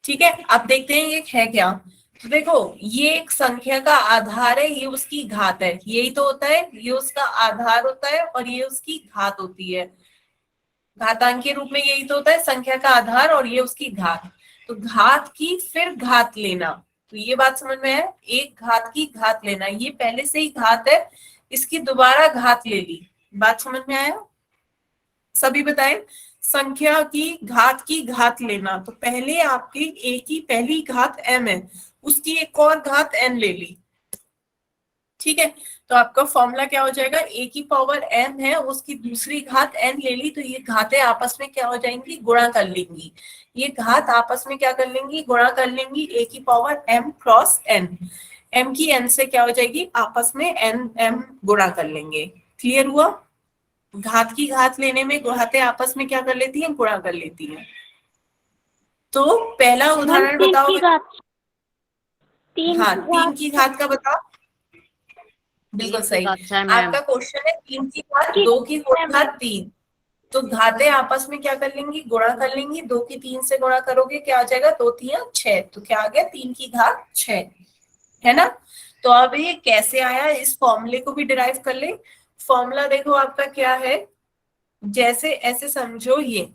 [SPEAKER 1] ठीक है, अब देखते हैं ये है क्या। तो देखो, ये एक संख्या का आधार है, ये उसकी घात है, यही तो होता है, ये उसका आधार होता है और ये उसकी घात होती है। घातांक के रूप में यही तो होता है, संख्या का आधार और ये उसकी घात। तो घात की फिर घात लेना, तो ये बात समझ में है, एक घात की घात लेना, ये पहले से ही घात है, इसकी दोबारा घात ले ली। बात समझ में आया? सभी बताएं, संख्या की घात लेना, तो पहले आपकी ए की पहली घात m है, उसकी एक और घात n ले ली। ठीक है, तो आपका फॉर्मूला क्या हो जाएगा, ए की पावर m है, उसकी दूसरी घात n ले ली, तो ये घातें आपस में क्या हो जाएंगी, गुणा कर लेंगी। ये घात आपस में क्या कर लेंगी, गुणा कर लेंगी, ए की power m cross n, m की n से क्या हो जाएगी, आपस में n m गुणा कर लेंगे। क्लियर हुआ? घात की घात लेने में घातें आपस में क्या कर लेती हैं, गुणा कर लेती हैं। तो पहला
[SPEAKER 2] मैम
[SPEAKER 1] उदाहरण
[SPEAKER 2] तीन
[SPEAKER 1] बताओ।
[SPEAKER 2] की घात, तीन
[SPEAKER 1] हाँ,
[SPEAKER 2] की
[SPEAKER 1] तीन
[SPEAKER 2] घात
[SPEAKER 1] की घात का बताओ। बिल्कुल
[SPEAKER 3] तीन की
[SPEAKER 1] सही।
[SPEAKER 3] घात 6 मैम।
[SPEAKER 1] आपका क्वेश्चन है तीन की घात
[SPEAKER 2] की
[SPEAKER 1] दो की होल
[SPEAKER 2] मैम।
[SPEAKER 1] घात तीन, तो घातें आपस में क्या कर लेंगी, गुणा कर लेंगी, दो की तीन से गुणा करोगे क्या आ जाएगा, दो तिया छह, तो क्या आ गया, तीन की घात छह, है ना। तो अब ये कैसे आया, इस फॉर्मूले को भी डिराइव कर ले। फॉर्मूला देखो आपका क्या है, जैसे ऐसे समझो, ये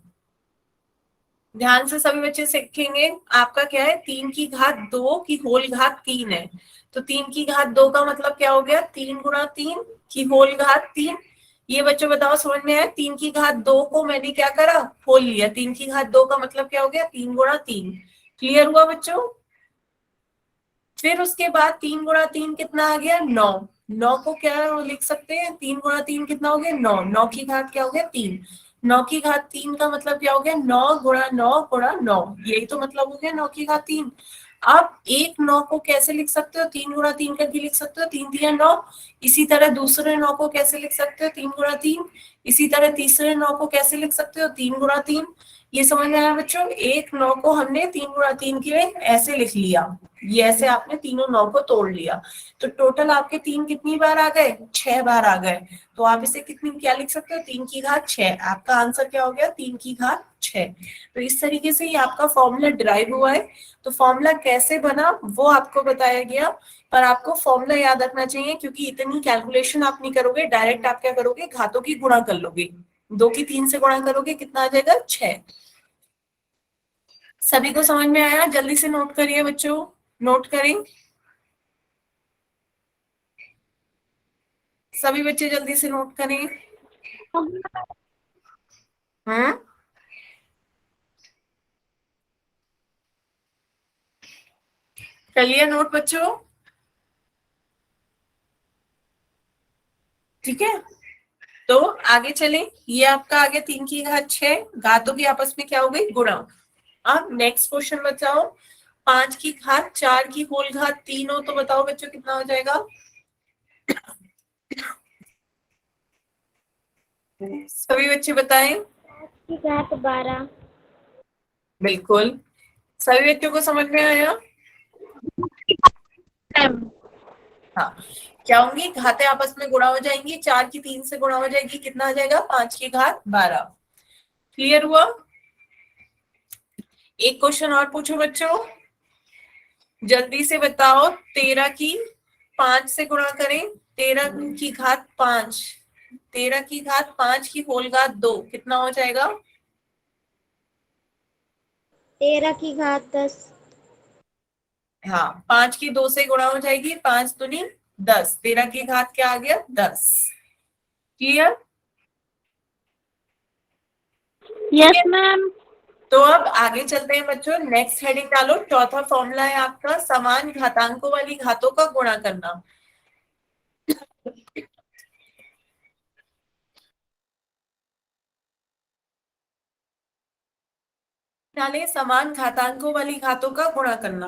[SPEAKER 1] ध्यान से सभी बच्चे सीखेंगे। आपका क्या है, तीन की घात दो की होल घात तीन है, तो तीन की घात दो का मतलब क्या हो गया, तीन गुणा तीन की होल घात तीन। ये बच्चों बताओ समझ में आया, तीन की घात दो को मैंने क्या करा, होल लिया, तीन की घात दो का मतलब क्या हो गया, तीन गुणा तीन। क्लियर हुआ बच्चों? फिर उसके बाद तीन गुणा तीन कितना आ गया, नौ। नौ को क्या लिख सकते हैं, तीन गुणा तीन कितना हो गया, नौ। नौ की घात क्या हो गया, तीन। नौ की घात तीन का मतलब क्या हो गया, नौ गुणा नौ गुणा नौ, यही तो मतलब हो गया नौ की घात तीन। अब एक नौ को कैसे लिख सकते हो, तीन गुणा तीन करके लिख सकते हो, तीन तिया नौ। इसी तरह दूसरे नौ को कैसे लिख सकते हो, तीन गुणा तीन। इसी तरह तीसरे नौ को कैसे लिख सकते हो, तीन गुणा तीन। ये समझ में आया बच्चों, एक नौ को हमने तीन गुणा तीन के ऐसे लिख लिया, ये ऐसे आपने तीनों नौ को तोड़ लिया, तो टोटल आपके तीन कितनी बार आ गए, छह बार आ गए। तो आप इसे कितनी क्या लिख सकते हो, तीन की घात छह। आपका आंसर क्या हो गया, तीन की घात छह। तो इस तरीके से ये आपका फॉर्मूला डिराइव हुआ है। तो फॉर्मूला कैसे बना वो आपको बताया गया, पर आपको फॉर्मूला याद रखना चाहिए, क्योंकि इतनी कैलकुलेशन आप नहीं करोगे, डायरेक्ट आप क्या करोगे, घातों की गुणा कर लोगे, दो की तीन से गुणा करोगे, कितना आ जाएगा, छह। सभी को समझ में आया? जल्दी से नोट करिए बच्चों, नोट करें सभी बच्चे, जल्दी से नोट करें। हम्म, कर लिया नोट बच्चों? ठीक है, तो आगे चले। ये आपका आगे तीन की घात छह, घातों की आपस में क्या हो गई, गुणा। अब नेक्स्ट क्वेश्चन बताओ, पांच की घात चार की होल घात तीन हो, तो बताओ बच्चों कितना हो जाएगा। सभी बच्चे बताएं।
[SPEAKER 2] की घात 12।
[SPEAKER 1] बिल्कुल, सभी बच्चों को समझ में आया?
[SPEAKER 2] मैम
[SPEAKER 1] हाँ, क्या होंगी, घातें आपस में गुणा हो जाएंगी, चार की तीन से गुणा हो जाएगी, कितना आ जाएगा, पांच की घात 12। क्लियर हुआ? एक क्वेश्चन और पूछो बच्चों, जल्दी से बताओ, 13 की पांच से गुणा करें, 13 की घात पांच, 13 की घात पांच की होल घात दो, कितना हो जाएगा,
[SPEAKER 2] 13 की घात 10।
[SPEAKER 1] हाँ, पांच की दो से गुणा हो जाएगी, पांच दूनी 10, 13 की घात क्या आ गया 10। क्लियर? ठीक
[SPEAKER 2] यस
[SPEAKER 1] है,
[SPEAKER 2] मैम।
[SPEAKER 1] तो अब आगे चलते हैं बच्चों, नेक्स्ट हेडिंग डालो। चौथा फॉर्मूला है आपका समान घातांकों वाली घातों का गुणा करना। डाले समान घातांकों वाली घातों का गुणा करना।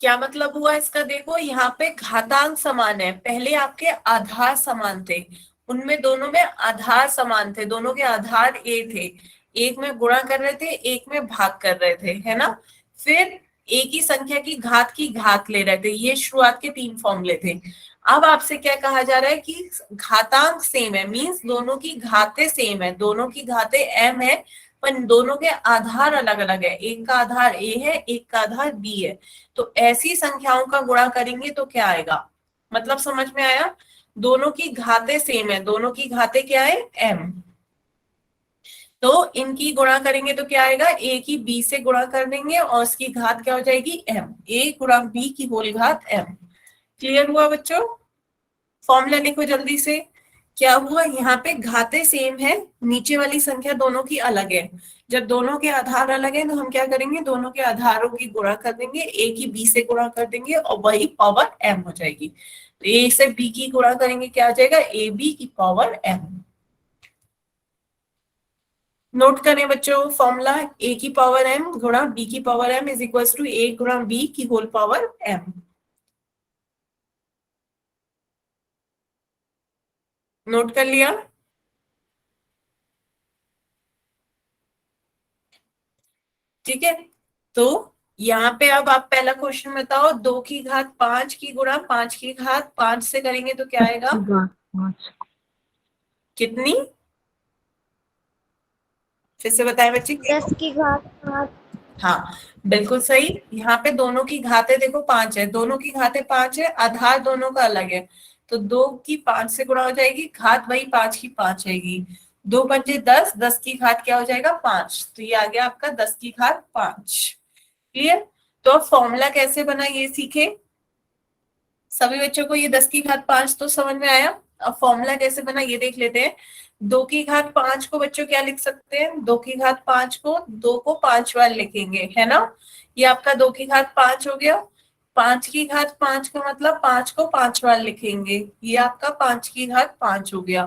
[SPEAKER 1] क्या मतलब हुआ इसका? देखो यहाँ पे घातांक समान है, पहले आपके आधार समान थे, उनमें दोनों में आधार समान थे, दोनों के आधार ए थे, एक में गुणा कर रहे थे, एक में भाग कर रहे थे, है ना। फिर एक ही संख्या की घात ले रहे थे, ये शुरुआत के 3 फॉर्मूले थे। अब आपसे क्या कहा जा रहा है कि घातांक सेम है, मींस दोनों की घातें सेम है, दोनों की घातें m है, पर दोनों के आधार अलग अलग है, एक का आधार a है, एक का आधार b है। तो ऐसी संख्याओं का गुणा करेंगे तो क्या आएगा? मतलब समझ में आया? दोनों की घातें सेम है, दोनों की घातें क्या है m, तो इनकी गुणा करेंगे तो क्या आएगा? a की b से गुणा कर देंगे और उसकी घात क्या हो जाएगी m, a गुणा b की होल घात m। क्लियर हुआ बच्चों? फॉर्मूला लिखो जल्दी से। क्या हुआ? यहाँ पे घातें सेम है, नीचे वाली संख्या दोनों की अलग है। जब दोनों के आधार अलग है तो हम क्या करेंगे? दोनों के आधारों की गुणा कर देंगे, a की b से गुणा कर देंगे और वही पावर m हो जाएगी। तो a से b की गुणा करेंगे, क्या आ जाएगा? ए बी की पावर m। नोट करें बच्चों फॉर्मूला, a की पावर m गुणा b की power m is equal to a गुणा b की होल पावर m। नोट कर लिया? ठीक है, तो यहाँ पे अब आप पहला क्वेश्चन बताओ, 2 की घात 5 की गुणा 5 की घात 5 से करेंगे तो क्या आएगा? कितनी? फिर से बताएं बच्चे।
[SPEAKER 2] 10 की घात 5।
[SPEAKER 1] हाँ, बिल्कुल सही। यहाँ पे दोनों की घातें देखो 5 है, दोनों की घातें 5 है, आधार दोनों का अलग है, तो 2 की 5 से गुणा हो जाएगी, घात वही 5 की 5 आएगी। 2 पंजे 10, 10 की घात क्या हो जाएगा? 5, तो ये आ गया आपका 10 की घात 5। क्लियर? तो अब फॉर्मूला कैसे बना ये सीखे सभी बच्चों को। ये 10 की घात 5 तो समझ में आया। अब फॉर्मूला कैसे बना ये देख लेते हैं। 2 की घात 5 को बच्चों क्या लिख सकते हैं? 2 की घात 5 को 2 को 5 बार लिखेंगे, है ना। ये आपका 2 की घात 5 हो गया। 5 की घात 5 का मतलब 5 को 5 बार लिखेंगे, ये आपका 5 की घात 5 हो गया।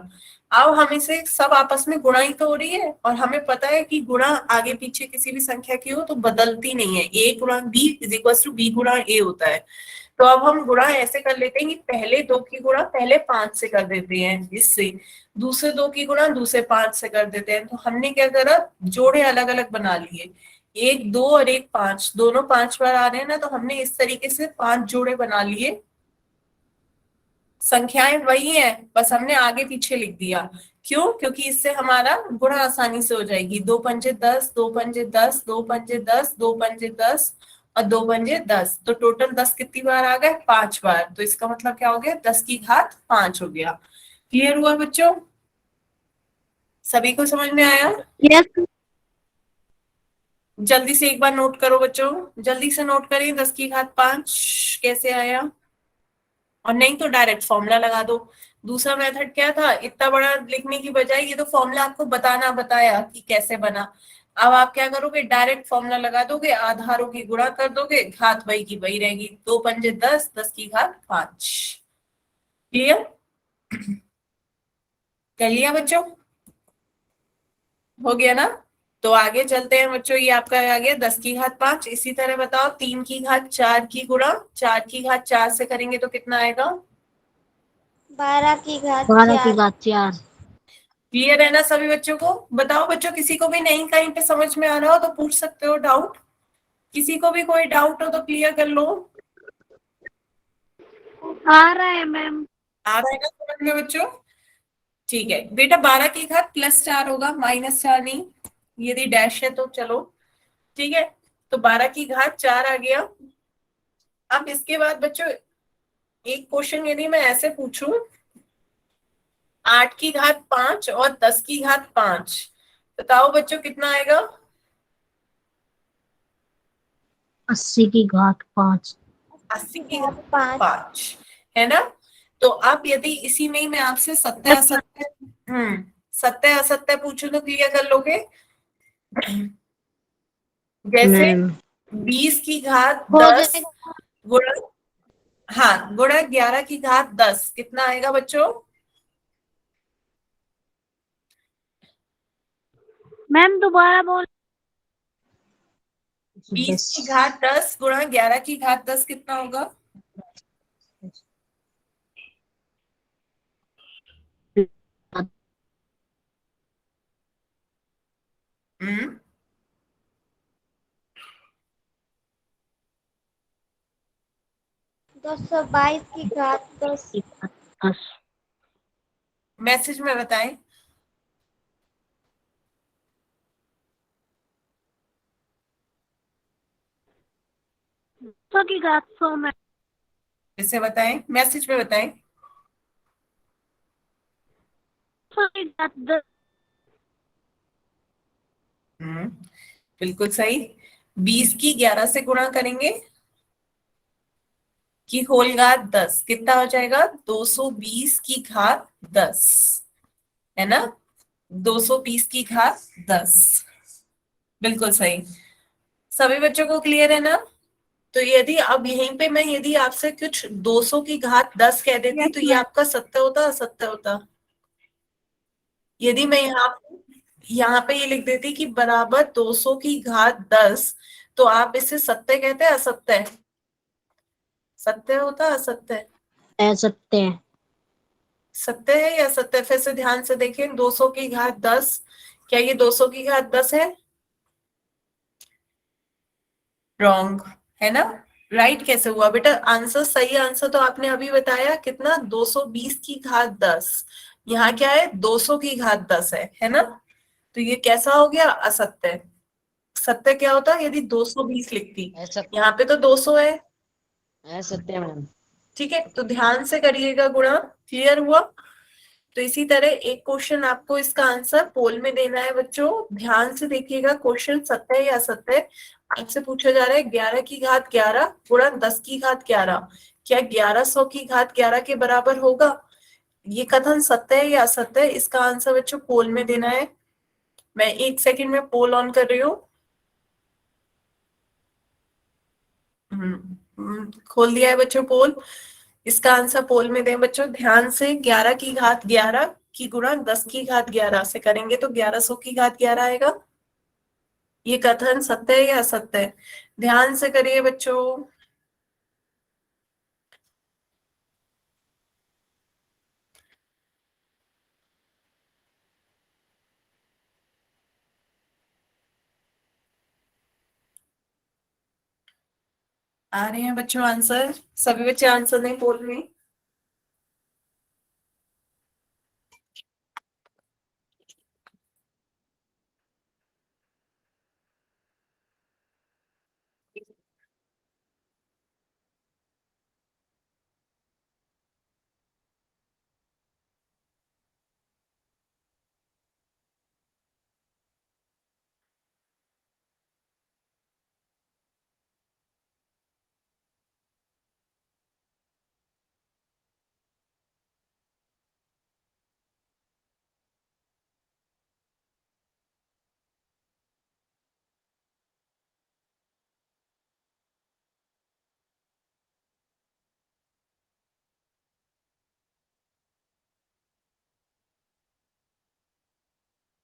[SPEAKER 1] अब हम इसे सब आपस में गुणा ही तो हो रही है, और हमें पता है कि गुणा आगे पीछे किसी भी संख्या की हो तो बदलती नहीं है, a गुणा b is equal to b गुणा a होता है। तो अब हम गुणा ऐसे कर लेते हैं कि पहले 2 की गुणा पहले 5 से कर देते हैं, इससे दूसरे 2 की गुणा दूसरे 5 से कर देते हैं। तो हमने क्या करा? जोड़े अलग अलग बना लिए, 1 2 और 1 5, दोनों 5 बार आ रहे हैं ना, तो हमने इस तरीके से 5 जोड़े बना लिए। संख्याएं वही है, बस हमने आगे पीछे लिख दिया। क्यों? क्योंकि इससे हमारा गुणा आसानी से हो जाएगी। 2 पंजे 10, 2 पंजे 10, 2 पंजे 10, 2 पंजे 10 और 2 पंजे 10, तो टोटल 10 कितनी बार आ गए? 5 बार। तो इसका मतलब क्या हो गया? 10 की घात 5 हो गया। क्लियर हुआ बच्चों? सभी को समझ में आया?
[SPEAKER 2] यस।
[SPEAKER 1] जल्दी से एक बार नोट करो बच्चों, जल्दी से नोट करें 10 की घात 5 कैसे आया, और नहीं तो डायरेक्ट फॉर्मूला लगा दो। दूसरा मेथड क्या था? इतना बड़ा लिखने की बजाय ये तो फॉर्मूला आपको बताया कि कैसे बना। अब आप क्या करोगे? डायरेक्ट फॉर्मूला लगा दोगे, आधारों की गुणा कर दोगे, घात वही की वही रहेगी। 2 पंजे 10, 10 की घात 5। क्लियर? कर लिया बच्चों? हो गया ना? तो आगे चलते हैं बच्चों, ये आपका आ गया 10 की घात 5। इसी तरह बताओ 3 की घात 4 की गुणा 4 की घात 4 से करेंगे तो कितना आएगा?
[SPEAKER 2] 12 की घात
[SPEAKER 3] 12 की
[SPEAKER 2] 4।
[SPEAKER 3] घात 4।
[SPEAKER 1] क्लियर है ना सभी बच्चों को? बताओ बच्चों, किसी को भी नहीं कहीं पे समझ में आ रहा हो तो पूछ सकते हो डाउट, किसी को भी कोई डाउट हो तो क्लियर कर लो।
[SPEAKER 2] आ रहा है मैम।
[SPEAKER 1] आ रहा है ना समझ में बच्चों? ठीक है बेटा, 12 की घात +4 होगा, -4 नहीं, यदि डैश है तो चलो। ठीक है, तो 12 की घात 4 आ गया। अब इसके बाद बच्चों एक क्वेश्चन यदि मैं ऐसे पूछूं, 8 की घात 5 और 10 की घात 5, बताओ बच्चों कितना आएगा?
[SPEAKER 4] 80 की घात 5।
[SPEAKER 1] 80 की घात 5 है ना। तो अब यदि इसी में ही मैं आपसे सत्य असत्य सत्य असत्य पूछूं तो क्लियर कर लोगे? जैसे
[SPEAKER 4] मैम
[SPEAKER 1] 20 की घात
[SPEAKER 2] हो
[SPEAKER 1] 10
[SPEAKER 2] जाएगा
[SPEAKER 1] गुणा, हाँ गुणा 11 की घात 10 कितना आएगा बच्चों?
[SPEAKER 2] मैम, दोबारा बोल।
[SPEAKER 1] 20
[SPEAKER 4] 10
[SPEAKER 1] की घात 10 गुणा 11 की घात 10 कितना होगा? हम्म
[SPEAKER 2] 222 की घात 10।
[SPEAKER 4] 10।
[SPEAKER 1] मैसेज में बताएं।
[SPEAKER 2] 100 की घात 100 में।
[SPEAKER 1] इसे बताएं, मैसेज में बताएं।
[SPEAKER 2] 100 की घात 10।
[SPEAKER 1] हम्म बिल्कुल सही। 20 की 11 से गुणा करेंगे की होल घात 10 कितना हो जाएगा? 220 की घात 10 है ना। 220 की घात 10 बिल्कुल सही। सभी बच्चों को क्लियर है ना? तो यदि अब यहीं पे मैं यदि आपसे कुछ 200 की घात 10 कह देती तो ये आपका सत्य होता असत्य होता? यदि मैं यहाँ पे ये लिख देती कि बराबर 200 की घात 10 तो आप इसे सत्य कहते हैं असत्य? सत्य होता असत्य?
[SPEAKER 4] असत्य है।
[SPEAKER 1] सत्य है या सत्य? फिर से ध्यान से देखें, 200 की घात 10, क्या ये 200 की घात 10 है? रॉन्ग है ना। राइट कैसे हुआ बेटा? आंसर, सही आंसर तो आपने अभी बताया कितना, 220 की घात 10। यहाँ क्या है? 200 की घात 10 है ना। तो ये कैसा हो गया? असत्य। सत्य क्या होता यदि 220 लिखती?
[SPEAKER 3] ऐसा
[SPEAKER 1] यहाँ पे तो 200 है।
[SPEAKER 3] सत्य मैम।
[SPEAKER 1] ठीक है, तो ध्यान से करिएगा गुणा। क्लियर हुआ? तो इसी तरह एक क्वेश्चन आपको इसका आंसर पोल में देना है बच्चों। ध्यान से देखिएगा, क्वेश्चन सत्य है या असत्य है। आपसे पूछा जा रहा है 11 की घात 11 गुणा 10 की घात 11 क्या 1100 की घात 11 के बराबर होगा? ये कथन सत्य है या असत्य है? इसका आंसर बच्चों पोल में देना है। मैं 1 सेकंड में पोल ऑन कर रही हूँ। खोल दिया है बच्चों पोल। इसका आंसर पोल में दें बच्चों ध्यान से। 11 की घात 11 की गुणा 10 की घात 11 से करेंगे तो 1100 की घात 11 आएगा। ये कथन सत्य है या असत्य है? ध्यान से करिए बच्चों। आ रहे हैं बच्चों आंसर? सभी बच्चे आंसर दें पोल में।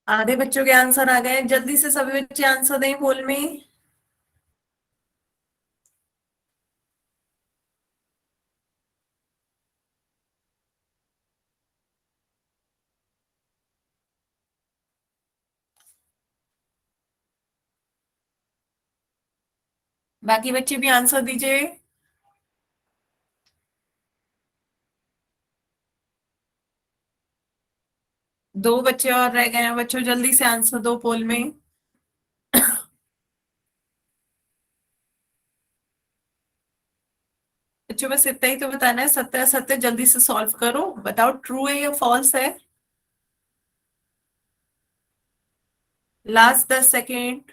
[SPEAKER 1] आधे बच्चों के आंसर आ गए, जल्दी से सभी बच्चे आंसर दें पोल में। बाकी बच्चे भी आंसर दीजिए। दो बच्चे और रह गए हैं बच्चों, जल्दी से आंसर दो पोल में। बच्चों बस इतना ही तो बताना है, सत्य असत्य जल्दी से सॉल्व करो, बताओ ट्रू है या फॉल्स है। Last 10 second.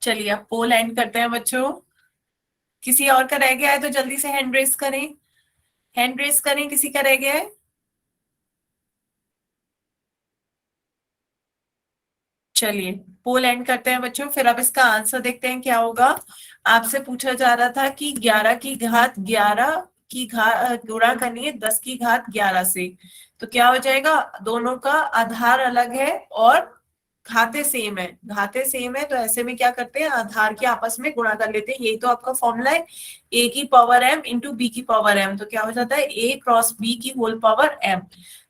[SPEAKER 1] चलिए अब पोल एंड करते हैं बच्चों। किसी और का रह गया है तो जल्दी से हैंड रेस करें, हैंड रेस करें, किसी का रह गया है? चलिए पोल एंड करते हैं बच्चों, फिर अब इसका आंसर देखते हैं क्या होगा। आपसे पूछा जा रहा था कि 11 की घात 11 की घात गुणा करनी है 10 की घात 11 से, तो क्या हो जाएगा? दोनों का आधार अलग है और घाते सेम है, घाते सेम है, तो ऐसे में क्या करते हैं, आधार के आपस में गुणा कर लेते हैं। यही तो आपका फॉर्मूला है, ए की पावर एम इंटू बी की पावर एम, तो क्या हो जाता है ए क्रॉस बी की होल पावर एम।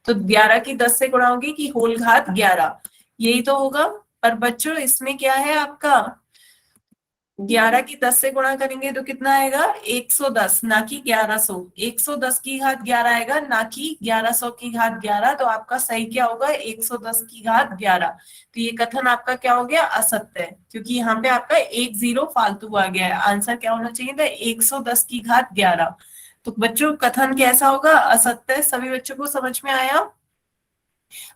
[SPEAKER 1] तो 11 की 10 से गुणा होगी कि होल घात 11, यही तो होगा। पर बच्चों इसमें क्या है आपका, 11 की 10 से गुणा करेंगे तो कितना आएगा? 110, ना कि 1100। 110 की घात 11 आएगा, ना कि 1100 की घात 11। तो आपका सही क्या होगा? 110 की घात 11। तो ये कथन आपका क्या हो गया? असत्य है, क्योंकि यहाँ पे आपका एक जीरो फालतू आ गया है। आंसर क्या होना चाहिए था? 110 की घात 11। तो बच्चों कथन कैसा होगा? असत्य। सभी बच्चों को समझ में आया?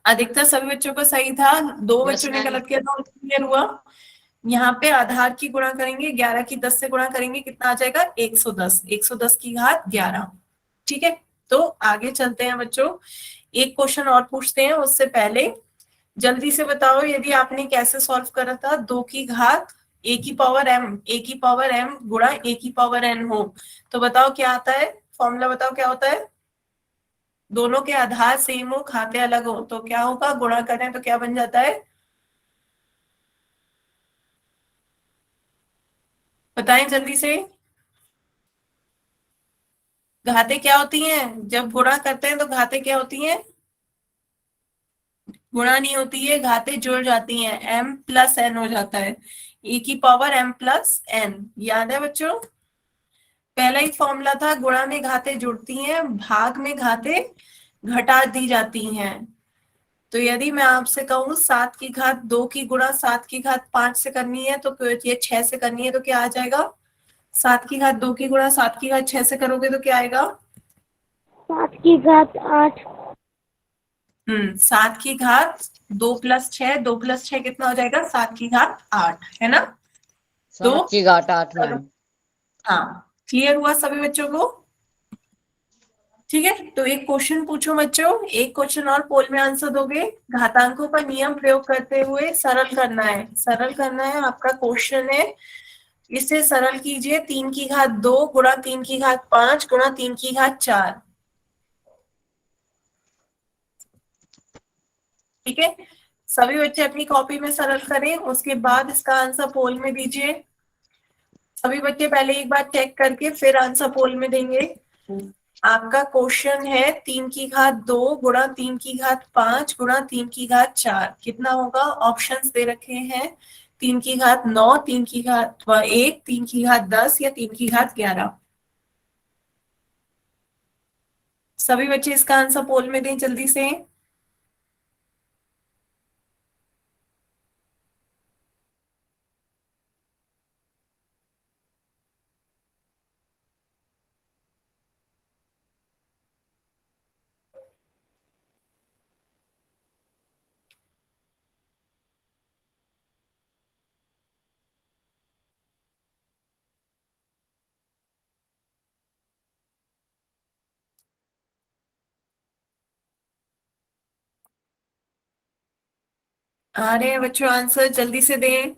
[SPEAKER 1] अधिकतर सभी बच्चों को सही था, दो
[SPEAKER 3] यस
[SPEAKER 1] बच्चों ने
[SPEAKER 3] मैम।
[SPEAKER 1] गलत किया तो क्लियर हुआ। यहाँ पे आधार की गुणा करेंगे, 11 की 10 से गुणा करेंगे, कितना आ जाएगा? 110, 110 की घात 11। ठीक है, तो आगे चलते हैं बच्चों। एक क्वेश्चन और पूछते हैं, उससे पहले जल्दी से बताओ, यदि आपने कैसे सॉल्व करा था, 2 की घात ए की पावर एम, ए की पावर एम गुणा ए की पावर एन हो, तो बताओ क्या आता है? फॉर्मूला बताओ क्या होता है? दोनों के आधार सेम हो, खाते अलग हो, तो क्या होगा? गुणा करें तो क्या बन जाता है? बताएं जल्दी से। घाते क्या होती हैं? जब गुणा करते हैं तो घाते क्या होती हैं? गुणा नहीं होती है, घाते जुड़ जाती हैं, m प्लस n हो जाता है, e की पावर m प्लस n। याद है बच्चों? पहला ही फॉर्मूला था, गुणा में घाते जुड़ती हैं, भाग में घाते घटा दी जाती हैं। तो यदि मैं आपसे कहूं 7 की घात 2 की गुणा 7 की घात 5 से करनी है, तो ये 6 से करनी है, तो क्या आ जाएगा? 7 की घात 2 की गुणा 7 की घात 6 से करोगे तो क्या आएगा?
[SPEAKER 2] 7 की घात 8।
[SPEAKER 1] 7 की घात 2 प्लस 6, 2 प्लस 6 कितना हो जाएगा? 7 की घात 8, है ना? तो
[SPEAKER 3] 7 की घात 8 मैम।
[SPEAKER 1] हाँ, क्लियर हुआ सभी बच्चों को? ठीक है, तो एक क्वेश्चन पूछो बच्चों, एक क्वेश्चन और पोल में आंसर दोगे। घातांकों का नियम प्रयोग करते हुए सरल करना है, सरल करना है, आपका क्वेश्चन है। इसे सरल कीजिए, 3 की घात 2 गुणा 3 की घात 5 गुणा 3 की घात 4। ठीक है, सभी बच्चे अपनी कॉपी में सरल करें, उसके बाद इसका आंसर पोल में दीजिए। सभी बच्चे पहले एक बार चेक करके फिर आंसर पोल में देंगे। आपका क्वेश्चन है 3 की घात 2 गुणा 3 की घात 5 गुणा 3 की घात 4 कितना होगा? ऑप्शंस दे रखे हैं, 3 की घात 9, 3 की घात 1, 3 की घात 10 या 3 की घात 11। सभी बच्चे इसका आंसर पोल में दें जल्दी से। आ रहे हैं बच्चों आंसर, जल्दी से दें।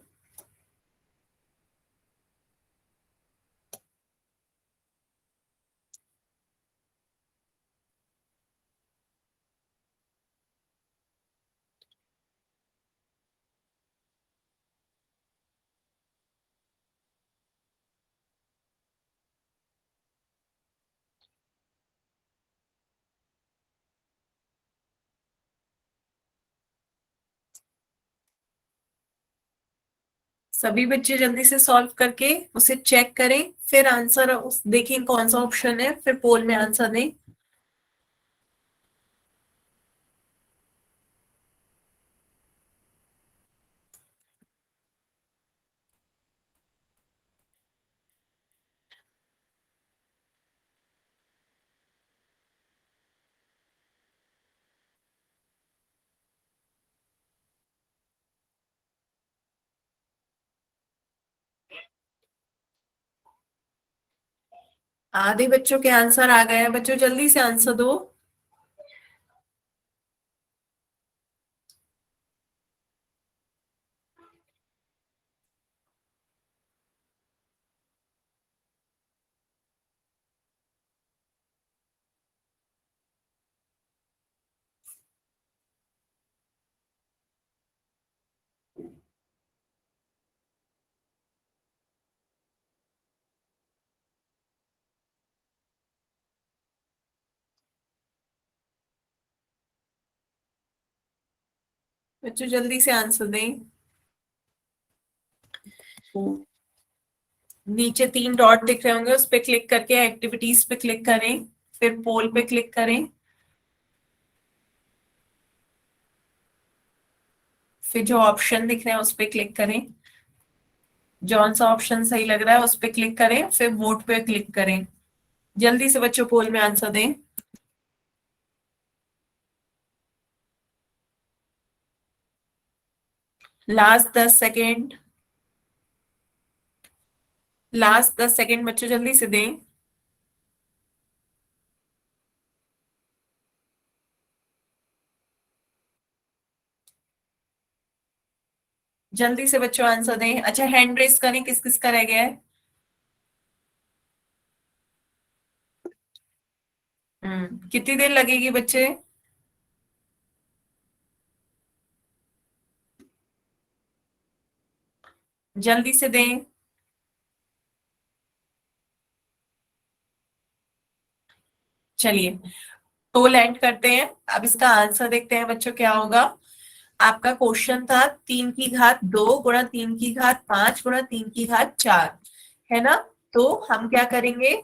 [SPEAKER 1] सभी बच्चे जल्दी से सॉल्व करके उसे चेक करें, फिर आंसर उस देखें कौन सा ऑप्शन है, फिर पोल में आंसर दें। आधे बच्चों के आंसर आ गए हैं, बच्चों जल्दी से आंसर दो। बच्चों जल्दी से आंसर दें। नीचे 3 डॉट दिख रहे होंगे, उस पे क्लिक करके एक्टिविटीज पे क्लिक करें, फिर पोल पे क्लिक करें, फिर जो ऑप्शन दिख रहे हैं उस पे क्लिक करें, जौन सा ऑप्शन सही लग रहा है उस पे क्लिक करें, फिर वोट पे क्लिक करें। जल्दी से बच्चों पोल में आंसर दें। लास्ट 10 सेकेंड, लास्ट 10 सेकेंड बच्चों जल्दी से दें। जल्दी से बच्चों आंसर दें। अच्छा, हैंड रेस करें, किस किस का रह गया है। कितनी देर लगेगी बच्चे। जल्दी से दें। चलिए तो लैंड करते हैं। अब इसका आंसर देखते हैं बच्चों क्या होगा। आपका क्वेश्चन था 3 की घात 2 गुणा 3 की घात 5 गुणा 3 की घात 4, है ना। तो हम क्या करेंगे,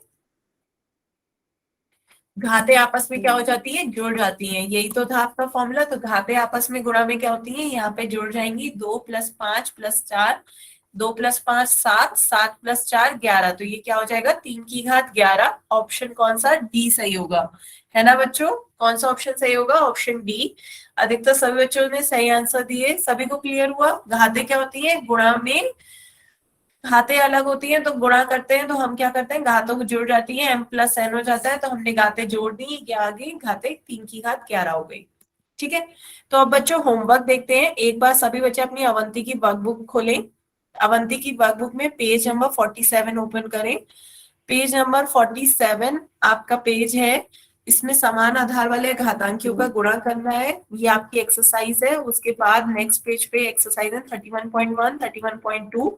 [SPEAKER 1] घातें आपस में क्या हो जाती है, जुड़ जाती हैं। यही तो था आपका फॉर्मूला। तो घातें आपस में गुणा में क्या होती हैं, यहाँ पे जुड़ जाएंगी। 2 + 5 + 4, 2 + 5 7, 7 + 4 11। तो ये क्या हो जाएगा, 3 की घात 11। ऑप्शन कौन सा, डी सही होगा, है ना बच्चों। कौन सा ऑप्शन सही होगा, ऑप्शन डी। अधिकतर सभी बच्चों ने सही आंसर दिए। सभी को क्लियर हुआ। घातें क्या होती है, गुणा में घातें अलग होती हैं, तो गुणा करते हैं तो हम क्या करते हैं, घातों को जुड़ जाती है, m+n हो जाता है। तो हमने घातें जोड़ दी, ये आगे घातें 3 की घात 11 हो गई। ठीक है। तो अब बच्चों होमवर्क देखते हैं। एक बार सभी बच्चे अपनी अवंती की वर्कबुक खोलें। अवंती की वर्कबुक में पेज नंबर 47 ओपन करें। पेज नंबर 47 आपका पेज है। इसमें समान आधार वाले घातांकियों का गुणा करना है। ये आपकी एक्सरसाइज है। उसके बाद नेक्स्ट पेज पे एक्सरसाइज है 31.1, 31.2।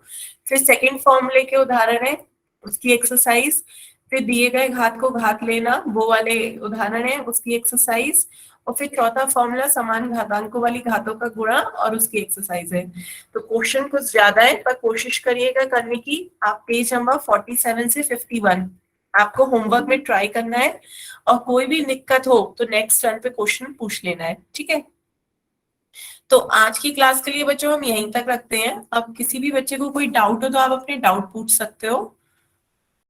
[SPEAKER 1] फिर सेकंड फॉर्मूले के उदाहरण है, उसकी एक्सरसाइज। फिर दिए गए घात को घात लेना, वो वाले उदाहरण है, उसकी एक्सरसाइज। और फिर चौथा फॉर्मूला समान घातांकों वाली घातों का गुणा, और उसकी एक्सरसाइज है। तो क्वेश्चन कुछ ज्यादा है, पर कोशिश करिएगा करने की। आप पेज नंबर 47 से 51 आपको होमवर्क में ट्राई करना है। और कोई भी दिक्कत हो तो नेक्स्ट टर्न पे क्वेश्चन पूछ लेना है, ठीक है। तो आज की क्लास के लिए बच्चों हम यहीं तक रखते हैं। अब किसी भी बच्चे को कोई डाउट हो तो आप अपने डाउट पूछ सकते हो।